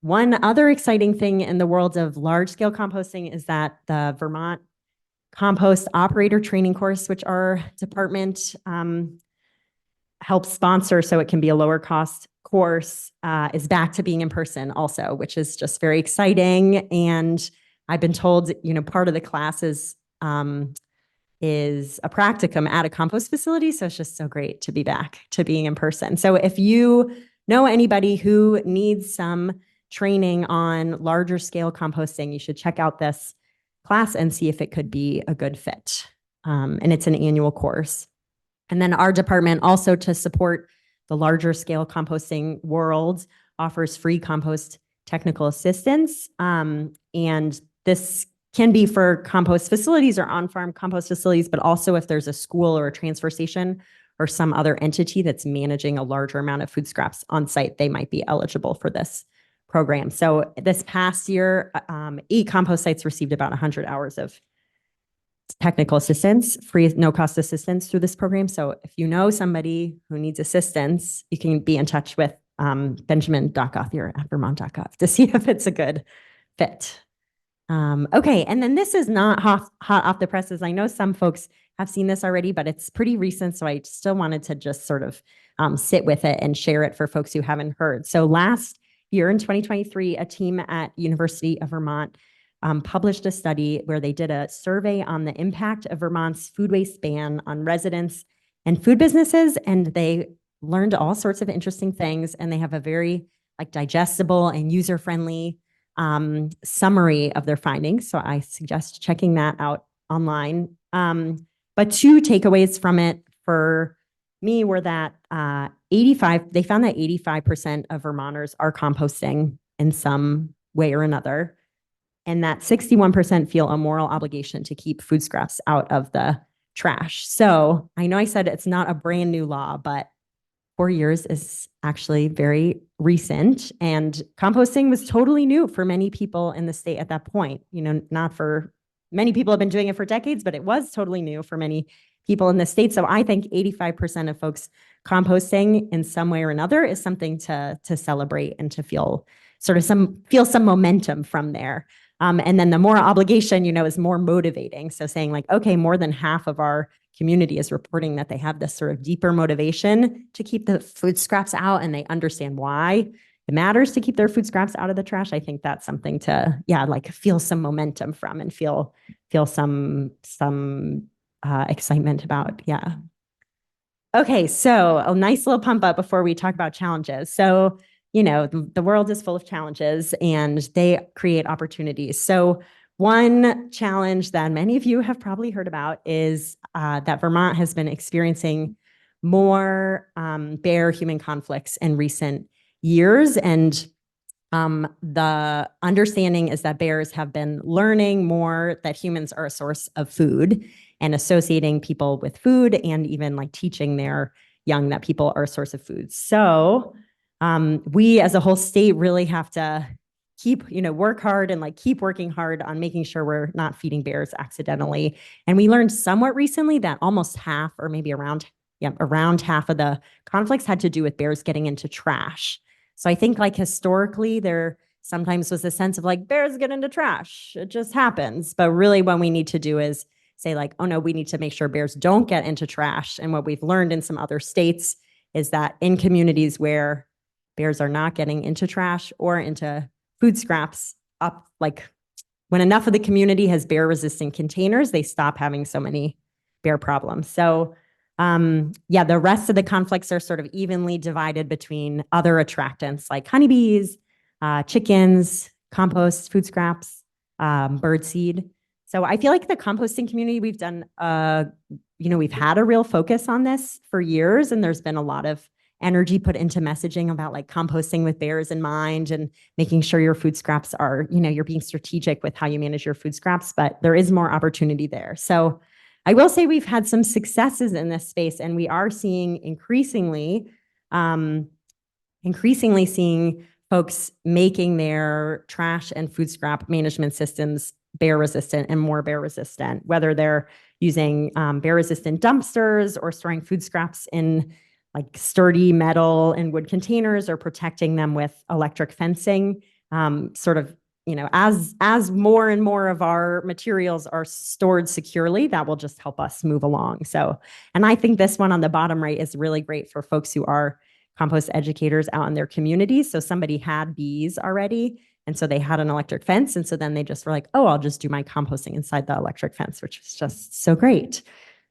One other exciting thing in the world of large scale composting is that the Vermont Compost Operator Training course, which our department helps sponsor so it can be a lower cost course, is back to being in person also, which is just very exciting. And I've been told, you know, part of the class is a practicum at a compost facility. So it's just so great to be back to being in person. So if you know anybody who needs some training on larger scale composting, you should check out this class and see if it could be a good fit. And it's an annual course. And then our department, also to support the larger scale composting world, offers free compost technical assistance. And this can be for compost facilities or on-farm compost facilities, but also if there's a school or a transfer station or some other entity that's managing a larger amount of food scraps on site, they might be eligible for this program. So this past year, 8 compost sites received about 100 hours of technical assistance, free, no cost assistance through this program. So if you know somebody who needs assistance, you can be in touch with Benjamin Dockoff at Vermont.gov to see if it's a good fit. Okay, and then this is not hot off the presses. I know some folks have seen this already, but it's pretty recent, so I still wanted to just sort of sit with it and share it for folks who haven't heard. So last year in 2023, a team at University of Vermont published a study where they did a survey on the impact of Vermont's food waste ban on residents and food businesses, and they learned all sorts of interesting things, and they have a very like digestible and user-friendly summary of their findings. So I suggest checking that out online. But 2 takeaways from it for me were that they found that 85% of Vermonters are composting in some way or another, and that 61% feel a moral obligation to keep food scraps out of the trash. So I know I said it's not a brand new law, but 4 years is actually very recent, and composting was totally new for many people in the state at that point. You know, not for many people have been doing it for decades, but it was totally new for many people in the state. So I think 85% of folks composting in some way or another is something to celebrate and to feel some momentum from there. And then the moral obligation, you know, is more motivating. So saying like, okay, more than half of our community is reporting that they have this sort of deeper motivation to keep the food scraps out, and they understand why it matters to keep their food scraps out of the trash. I think that's something to, like feel some momentum from and feel some excitement about. Yeah. Okay. So a nice little pump up before we talk about challenges. So, you know, the world is full of challenges and they create opportunities. So one challenge that many of you have probably heard about is that Vermont has been experiencing more bare human conflicts in recent years. And The understanding is that bears have been learning more that humans are a source of food and associating people with food, and even like teaching their young that people are a source of food. So we as a whole state really have to keep, work hard and like keep working hard on making sure we're not feeding bears accidentally. And we learned somewhat recently that almost half, or maybe around half of the conflicts had to do with bears getting into trash. So I think like historically there sometimes was a sense of like bears get into trash. It just happens. But really what we need to do is say like, oh no, we need to make sure bears don't get into trash. And what we've learned in some other states is that in communities where bears are not getting into trash or into food scraps, up like when enough of the community has bear resistant containers, they stop having so many bear problems. So the rest of the conflicts are sort of evenly divided between other attractants like honeybees, chickens, compost, food scraps, bird seed. So I feel like the composting community, we've done, we've had a real focus on this for years, and there's been a lot of energy put into messaging about like composting with bears in mind and making sure your food scraps are, you're being strategic with how you manage your food scraps, but there is more opportunity there. So I will say we've had some successes in this space, and we are seeing increasingly seeing folks making their trash and food scrap management systems bear resistant and more bear resistant, whether they're using bear resistant dumpsters or storing food scraps in like sturdy metal and wood containers, or protecting them with electric fencing, as more and more of our materials are stored securely, that will just help us move along. So, and I think this one on the bottom right is really great for folks who are compost educators out in their communities. So somebody had bees already, and so they had an electric fence. And so then they just were like, oh, I'll just do my composting inside the electric fence, which is just so great.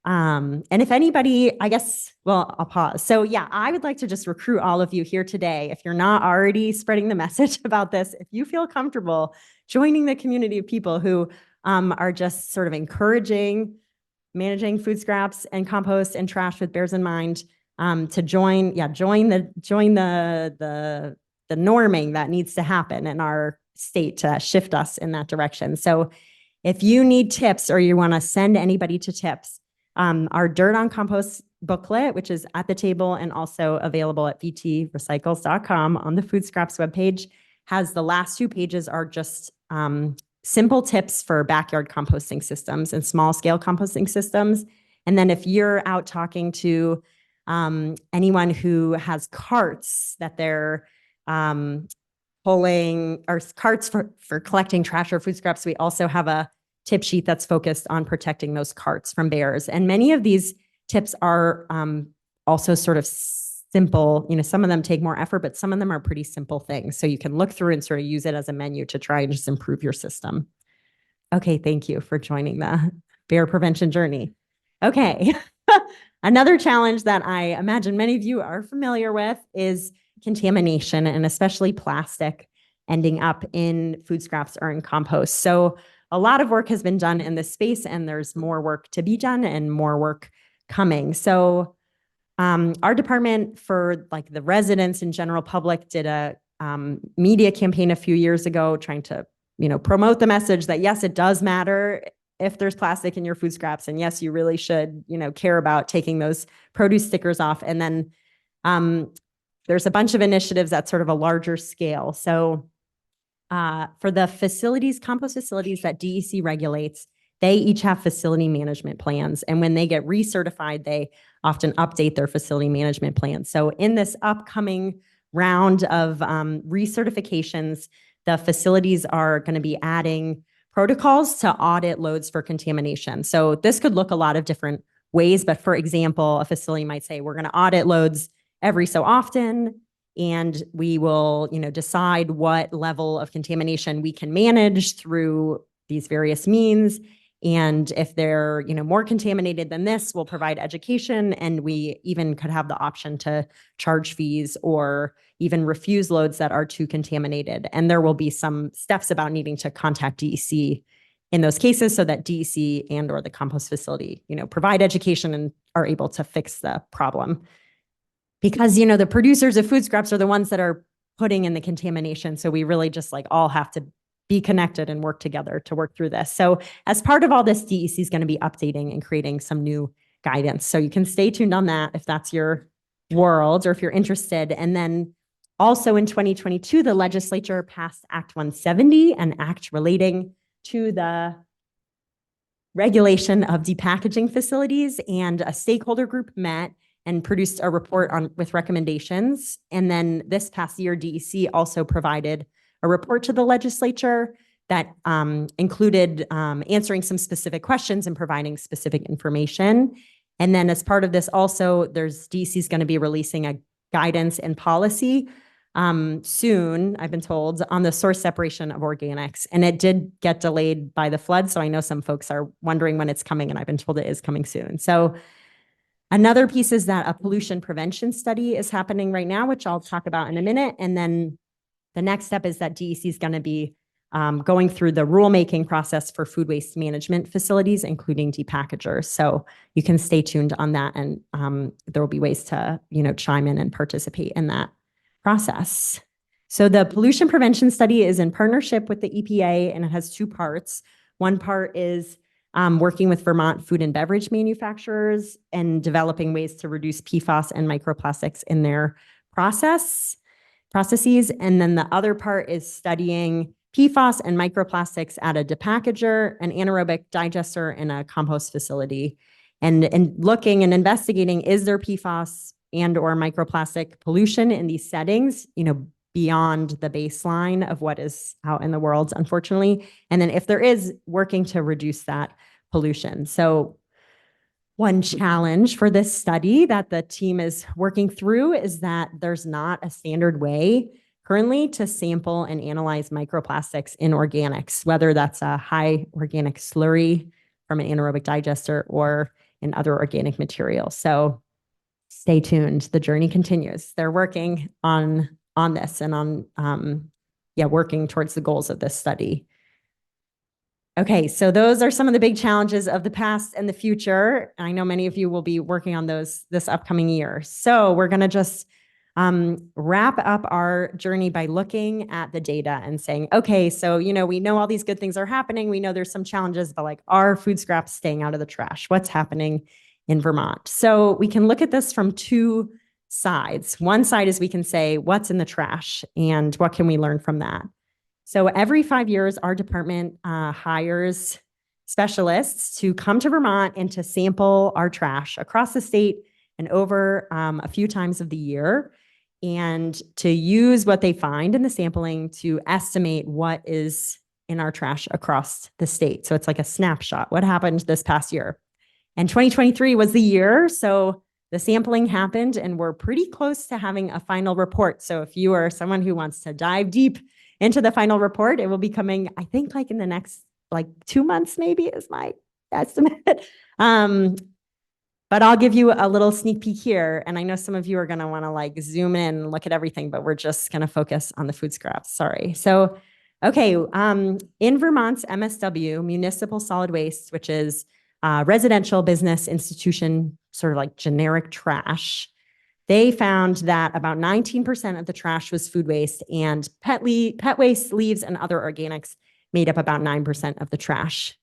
And if anybody, I'll pause. So yeah, I would like to just recruit all of you here today. If you're not already spreading the message about this, if you feel comfortable joining the community of people who are just sort of encouraging managing food scraps and compost and trash with bears in mind, to join the norming that needs to happen in our state to shift us in that direction. So if you need tips, or you want to send anybody to tips, our Dirt on Compost booklet, which is at the table and also available at vtrecycles.com on the food scraps webpage, has the last 2 pages are just simple tips for backyard composting systems and small scale composting systems. And then if you're out talking to anyone who has carts that they're pulling, or carts for collecting trash or food scraps, we also have a tip sheet that's focused on protecting those carts from bears. And many of these tips are also sort of simple. Some of them take more effort, but some of them are pretty simple things. So you can look through and sort of use it as a menu to try and just improve your system. Okay, thank you for joining the bear prevention journey. Okay, another challenge that I imagine many of you are familiar with is contamination, and especially plastic ending up in food scraps or in compost. So a lot of work has been done in this space, and there's more work to be done and more work coming. So our department, for like the residents and general public, did a media campaign a few years ago trying to, promote the message that yes, it does matter if there's plastic in your food scraps, and yes, you really should, care about taking those produce stickers off. And then there's a bunch of initiatives at sort of a larger scale. So for the facilities, compost facilities that DEC regulates, they each have facility management plans. And when they get recertified, they often update their facility management plans. So in this upcoming round of recertifications, the facilities are going to be adding protocols to audit loads for contamination. So this could look a lot of different ways, but for example, a facility might say, we're going to audit loads every so often, and we will, decide what level of contamination we can manage through these various means. And if they're, more contaminated than this, we'll provide education, and we even could have the option to charge fees or even refuse loads that are too contaminated. And there will be some steps about needing to contact DEC in those cases so that DEC and or the compost facility, provide education and are able to fix the problem. Because, the producers of food scraps are the ones that are putting in the contamination. So we really just like all have to be connected and work together to work through this. So as part of all this, DEC is going to be updating and creating some new guidance. So you can stay tuned on that if that's your world or if you're interested. And then also in 2022, the legislature passed Act 170, an act relating to the regulation of depackaging facilities, and a stakeholder group met and produced a report with recommendations. And then this past year, DEC also provided a report to the legislature that included answering some specific questions and providing specific information. And then as part of this also, DEC is going to be releasing a guidance and policy soon, I've been told, on the source separation of organics. And it did get delayed by the flood. So I know some folks are wondering when it's coming, and I've been told it is coming soon. So another piece is that a pollution prevention study is happening right now, which I'll talk about in a minute. And then the next step is that DEC is going to be going through the rulemaking process for food waste management facilities, including depackagers. So you can stay tuned on that, and there will be ways to, chime in and participate in that process. So the pollution prevention study is in partnership with the EPA, and it has two parts. One part is working with Vermont food and beverage manufacturers and developing ways to reduce PFAS and microplastics in their processes. And then the other part is studying PFAS and microplastics at a depackager, an anaerobic digester, and a compost facility, and looking and investigating, is there PFAS and or microplastic pollution in these settings, beyond the baseline of what is out in the world, unfortunately. And then if there is, working to reduce that pollution. So one challenge for this study that the team is working through is that there's not a standard way currently to sample and analyze microplastics in organics, whether that's a high organic slurry from an anaerobic digester or in other organic materials. So stay tuned. The journey continues. They're working on this and on working towards the goals of this study. Okay, so those are some of the big challenges of the past and the future. I know many of you will be working on those this upcoming year. So we're going to just wrap up our journey by looking at the data and saying, okay, so, we know all these good things are happening. We know there's some challenges, but are food scraps staying out of the trash? What's happening in Vermont? So we can look at this from two sides. One side is we can say, what's in the trash and what can we learn from that? So every 5 years, our department hires specialists to come to Vermont and to sample our trash across the state and over a few times of the year, and to use what they find in the sampling to estimate what is in our trash across the state. So it's like a snapshot. What happened this past year? And 2023 was the year. So the sampling happened, and we're pretty close to having a final report. So if you are someone who wants to dive deep into the final report, it will be coming, I think, in the next 2 months, maybe, is my estimate. But I'll give you a little sneak peek here. And I know some of you are going to want to zoom in and look at everything, but we're just going to focus on the food scraps. Sorry. So, okay. In Vermont's MSW, municipal solid waste, which is residential, business, institution, sort of generic trash, they found that about 19% of the trash was food waste, and pet waste, leaves, and other organics made up about 9% of the trash.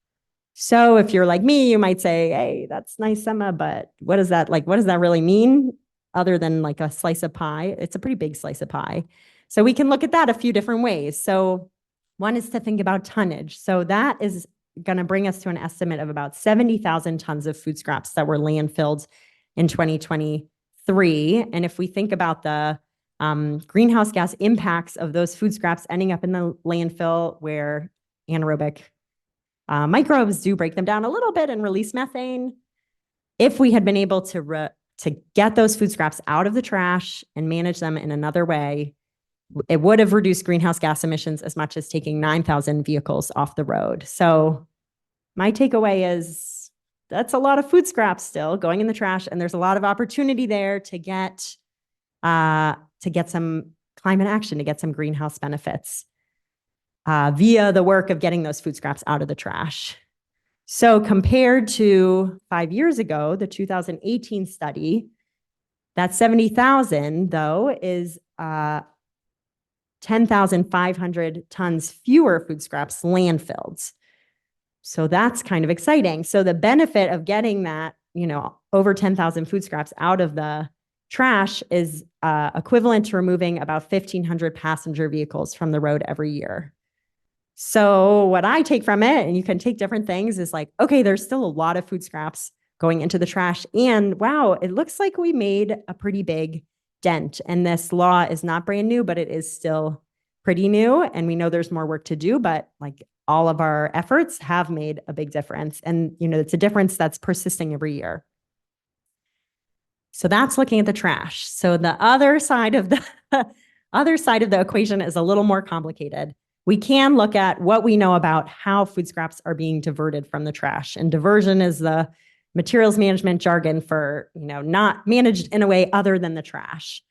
So if you're like me, you might say, hey, that's nice, Emma, but what does that really mean other than a slice of pie? It's a pretty big slice of pie. So we can look at that a few different ways. So one is to think about tonnage. So that is going to bring us to an estimate of about 70,000 tons of food scraps that were landfilled in 2023. And if we think about the greenhouse gas impacts of those food scraps ending up in the landfill, where anaerobic microbes do break them down a little bit and release methane, if we had been able to get those food scraps out of the trash and manage them in another way, it would have reduced greenhouse gas emissions as much as taking 9,000 vehicles off the road. So my takeaway is that's a lot of food scraps still going in the trash, and there's a lot of opportunity there to get some climate action, to get some greenhouse benefits via the work of getting those food scraps out of the trash. So compared to 5 years ago, the 2018 study, that 70,000 though is 10,500 tons fewer food scraps landfilled. So that's kind of exciting. So the benefit of getting that, over 10,000 food scraps out of the trash is equivalent to removing about 1,500 passenger vehicles from the road every year. So what I take from it, and you can take different things, is like, okay, there's still a lot of food scraps going into the trash. And wow, it looks like we made a pretty big dent. And this law is not brand new, but it is still pretty new. And we know there's more work to do, but like all of our efforts have made a big difference. And, it's a difference that's persisting every year. So that's looking at the trash. So the other side of the equation is a little more complicated. We can look at what we know about how food scraps are being diverted from the trash. And diversion is the materials management jargon for, not managed in a way other than the trash.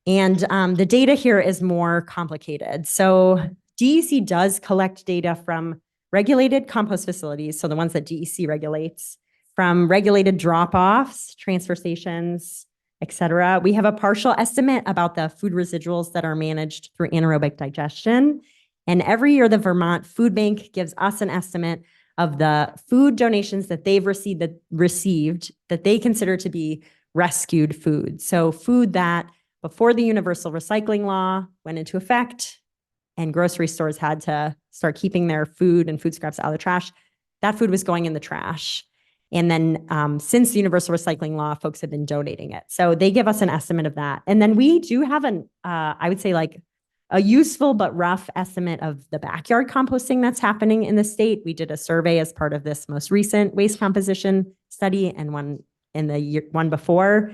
And the data here is more complicated. So DEC does collect data from regulated compost facilities, so the ones that DEC regulates, from regulated drop-offs, transfer stations, et cetera. We have a partial estimate about the food residuals that are managed through anaerobic digestion. And every year, the Vermont Food Bank gives us an estimate of the food donations that they've received that they consider to be rescued food. So food that before the universal recycling law went into effect and grocery stores had to start keeping their food and food scraps out of the trash, that food was going in the trash. And then since the universal recycling law, folks have been donating it. So they give us an estimate of that. And then we do have I would say like a useful but rough estimate of the backyard composting that's happening in the state. We did a survey as part of this most recent waste composition study and one in the one before.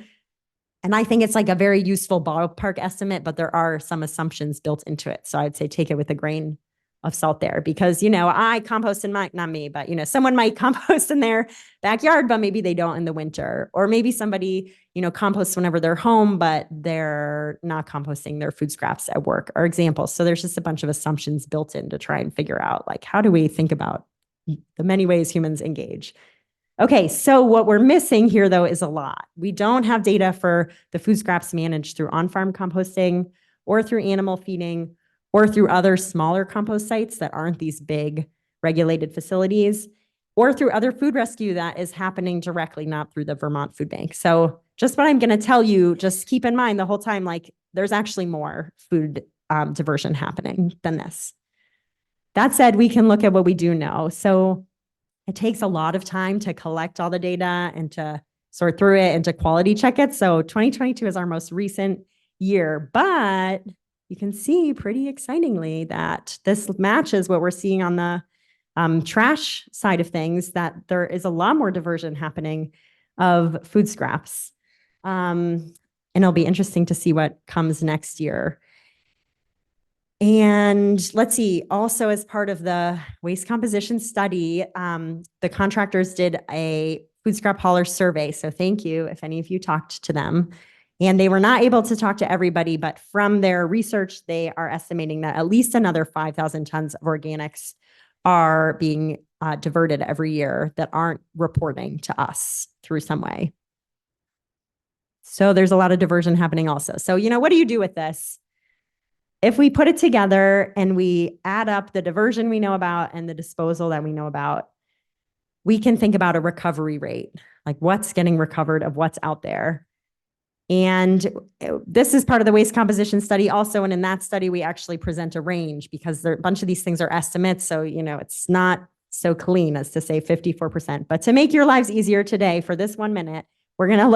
And I think it's like a very useful ballpark estimate, but there are some assumptions built into it. So I'd say take it with a grain of salt there because, I compost in not me, but, someone might compost in their backyard, but maybe they don't in the winter. Or maybe somebody, composts whenever they're home, but they're not composting their food scraps at work are examples. So there's just a bunch of assumptions built in to try and figure out like, how do we think about the many ways humans engage? Okay, so what we're missing here, though, is a lot. We don't have data for the food scraps managed through on-farm composting or through animal feeding or through other smaller compost sites that aren't these big regulated facilities or through other food rescue that is happening directly, not through the Vermont Food Bank. So just what I'm going to tell you, just keep in mind the whole time, like there's actually more food diversion happening than this. That said, we can look at what we do know. So it takes a lot of time to collect all the data and to sort through it and to quality check it. So 2022 is our most recent year, but you can see pretty excitingly that this matches what we're seeing on the trash side of things, that there is a lot more diversion happening of food scraps. And it'll be interesting to see what comes next year. And let's see, also as part of the waste composition study, the contractors did a food scrap hauler survey. So thank you if any of you talked to them. And they were not able to talk to everybody, but from their research, they are estimating that at least another 5,000 tons of organics are being diverted every year that aren't reporting to us through some way. So there's a lot of diversion happening also. So, what do you do with this? If we put it together and we add up the diversion we know about and the disposal that we know about, we can think about a recovery rate, like what's getting recovered of what's out there. And this is part of the waste composition study also. And in that study, we actually present a range because a bunch of these things are estimates. So, it's not so clean as to say 54%. But to make your lives easier today for this 1 minute, we're going to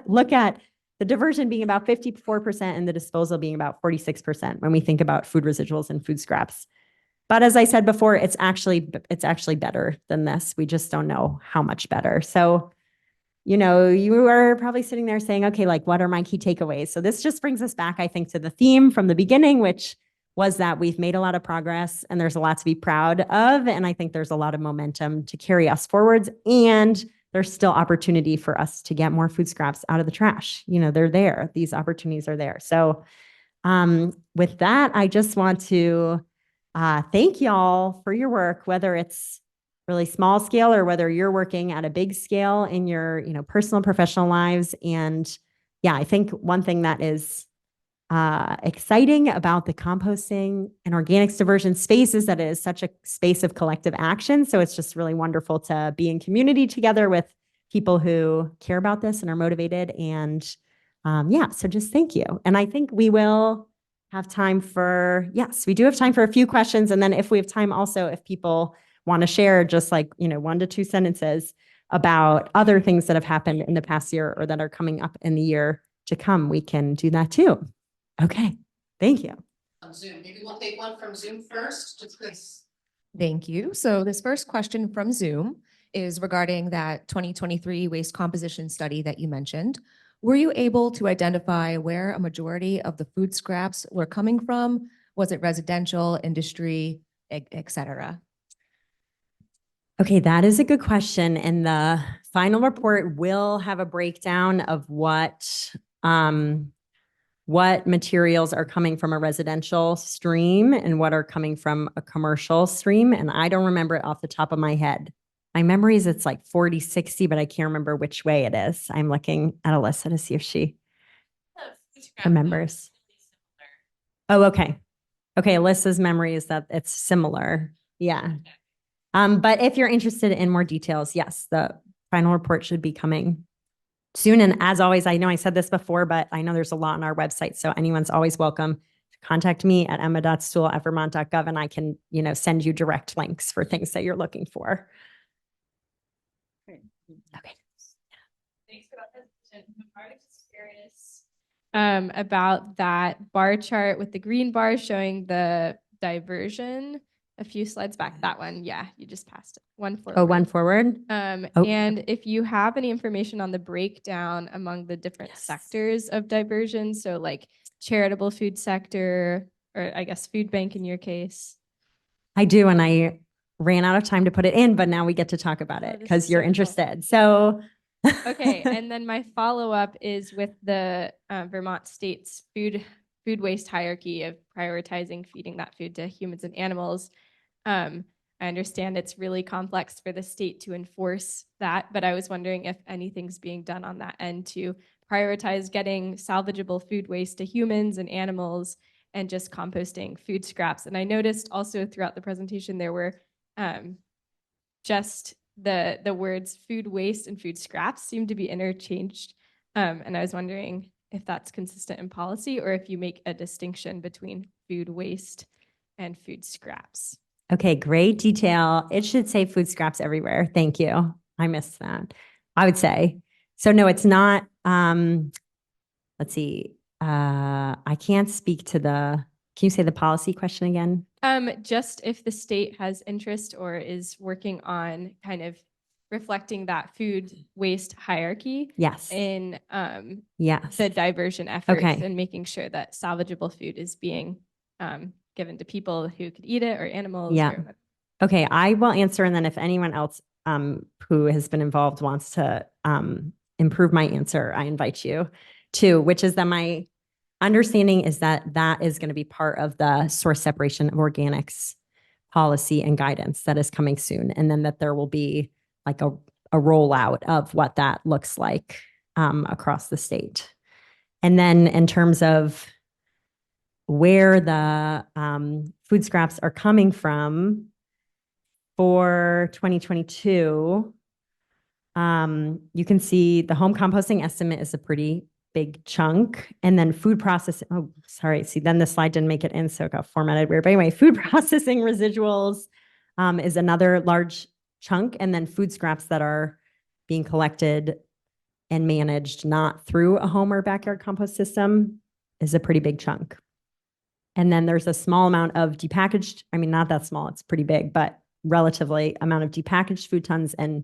look at the diversion being about 54% and the disposal being about 46% when we think about food residuals and food scraps. But as I said before, it's actually better than this. We just don't know how much better. So, you are probably sitting there saying, okay, like what are my key takeaways? So this just brings us back, I think, to the theme from the beginning, which was that we've made a lot of progress and there's a lot to be proud of. And I think there's a lot of momentum to carry us forwards. And there's still opportunity for us to get more food scraps out of the trash. They're there. These opportunities are there. So with that, I just want to thank y'all for your work, whether it's really small scale or whether you're working at a big scale in your personal and professional lives. And yeah, I think one thing that is exciting about the composting and organics diversion spaces that it is such a space of collective action. So it's just really wonderful to be in community together with people who care about this and are motivated. And yeah, so just thank you. And I think we will have time for, yes, we do have time for a few questions. And then if we have time also, if people want to share just like, 1 to 2 sentences about other things that have happened in the past year or that are coming up in the year to come, we can do that too. Okay, thank you. On Zoom, maybe we'll take one from Zoom first, just because. Thank you. So this first question from Zoom is regarding that 2023 waste composition study that you mentioned. Were you able to identify where a majority of the food scraps were coming from? Was it residential, industry, et cetera? Okay, that is a good question. And the final report will have a breakdown of what materials are coming from a residential stream and what are coming from a commercial stream. And I don't remember it off the top of my head. My memory is it's like 40-60, but I can't remember which way it is. I'm looking at Alyssa to see if she remembers. Oh, okay. Okay, Alyssa's memory is that it's similar. Yeah. But if you're interested in more details, yes, the final report should be coming soon. And as always, I know I said this before, but I know there's a lot on our website. So anyone's always welcome to contact me at emma.stuhl@vermont.gov, and I can, send you direct links for things that you're looking for. Okay. Thanks for that presentation. I'm just curious about that bar chart with the green bar showing the diversion. A few slides back, that one. Yeah, you just passed it. One forward. Oh, one forward. And if you have any information on the breakdown among the different sectors of diversion, so like charitable food sector, or I guess food bank in your case. I do, and I ran out of time to put it in, but now we get to talk about it because you're interested. So okay, and then my follow-up is with the Vermont state's food waste hierarchy of prioritizing feeding that food to humans and animals. I understand it's really complex for the state to enforce that, but I was wondering if anything's being done on that end to prioritize getting salvageable food waste to humans and animals and just composting food scraps. And I noticed also throughout the presentation there were just the words food waste and food scraps seem to be interchanged. And I was wondering if that's consistent in policy or if you make a distinction between food waste and food scraps. Okay, great detail. It should say food scraps everywhere. Thank you. I missed that. I would say. So no, it's not. Let's see. I can't speak to can you say the policy question again? Just if the state has interest or is working on kind of reflecting that food waste hierarchy. Yes. In yes. the diversion efforts Okay. and making sure that salvageable food is being given to people who could eat it or animals. Yeah. Okay, I will answer, and then if anyone else who has been involved wants to improve my answer, I invite you to, which is that my understanding is that that is going to be part of the source separation of organics policy and guidance that is coming soon. And then that there will be like a rollout of what that looks like across the state. And then in terms of where the food scraps are coming from for 2022, you can see the home composting estimate is a pretty big chunk. And then food processing, oh, sorry. See, then the slide didn't make it in, so it got formatted weird. But anyway, food processing residuals is another large chunk. And then food scraps that are being collected and managed not through a home or backyard compost system is a pretty big chunk. And then there's a small amount of depackaged, I mean, not that small, it's pretty big, but relatively amount of depackaged food tons and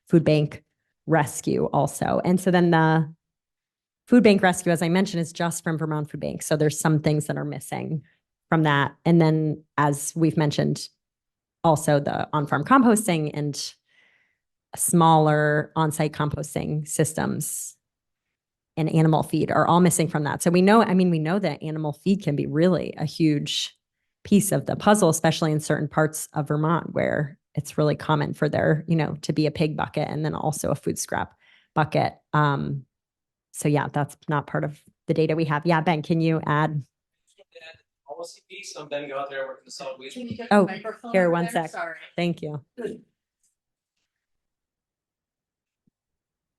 food bank rescue also. And so then the food bank rescue, as I mentioned, is just from Vermont Food Bank. So there's some things that are missing from that. And then, as we've mentioned, also the on-farm composting and smaller on-site composting systems and animal feed are all missing from that. So we know that animal feed can be really a huge piece of the puzzle, especially in certain parts of Vermont where it's really common for there, to be a pig bucket and then also a food scrap bucket. So yeah, that's not part of the data we have. Yeah, Ben, can you add? Policy piece. I'm Ben Gother. I work in the solid waste. Oh, here, one sec. Thank you.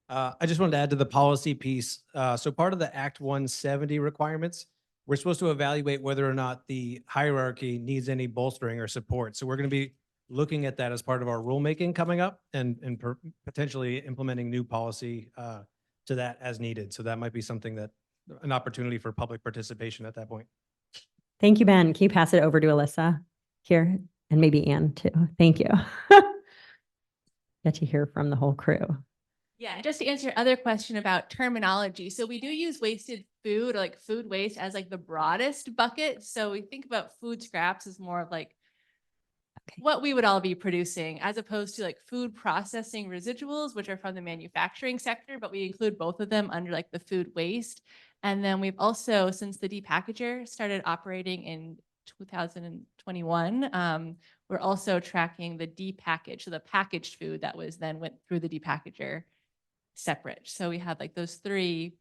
I just wanted to add to the policy piece. So part of the Act 170 requirements, we're supposed to evaluate whether or not the hierarchy needs any bolstering or support. So we're going to be looking at that as part of our rulemaking coming up and potentially implementing new policy to that as needed. So that might be something that an opportunity for public participation at that point. Thank you, Ben. Can you pass it over to Alyssa here? And maybe Ann too. Thank you. Get to hear from the whole crew. Yeah, just to answer your other question about terminology. So we do use wasted food or like food waste as like the broadest bucket. So we think about food scraps as more of like what we would all be producing, as opposed to like food processing residuals, which are from the manufacturing sector, but we include both of them under like the food waste. And then we've also, since the depackager started operating in 2021, we're also tracking the depackage, so the packaged food that was then went through the depackager separate. So we have like those three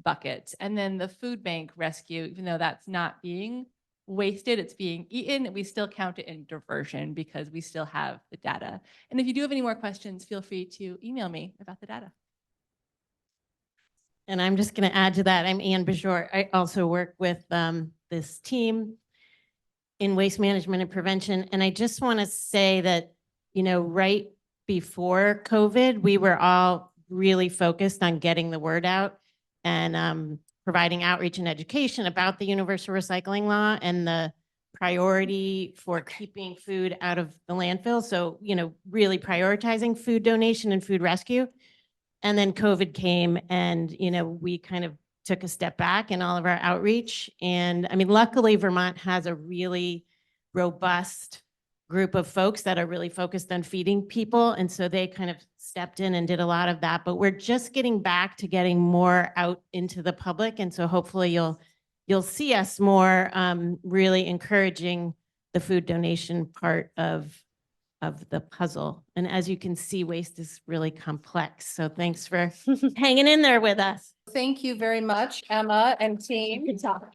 buckets. And then the food bank rescue, even though that's not being wasted, it's being eaten, we still count it in diversion because we still have the data. And if you do have any more questions, feel free to email me about the data. And I'm just going to add to that. I'm Ann Bajor. I also work with this team in waste management and prevention. And I just want to say that, you know, right before COVID, we were all really focused on getting the word out and providing outreach and education about the universal recycling law and the priority for keeping food out of the landfill. So, you know, really prioritizing food donation and food rescue. And then COVID came and, you know, we kind of took a step back in all of our outreach. And I mean, luckily Vermont has a really robust group of folks that are really focused on feeding people. And so they kind of stepped in and did a lot of that, but we're just getting back to getting more out into the public. And so hopefully you'll see us more really encouraging the food donation part of the puzzle. And as you can see, waste is really complex. So thanks for hanging in there with us. Thank you very much, Emma and team. Good talk.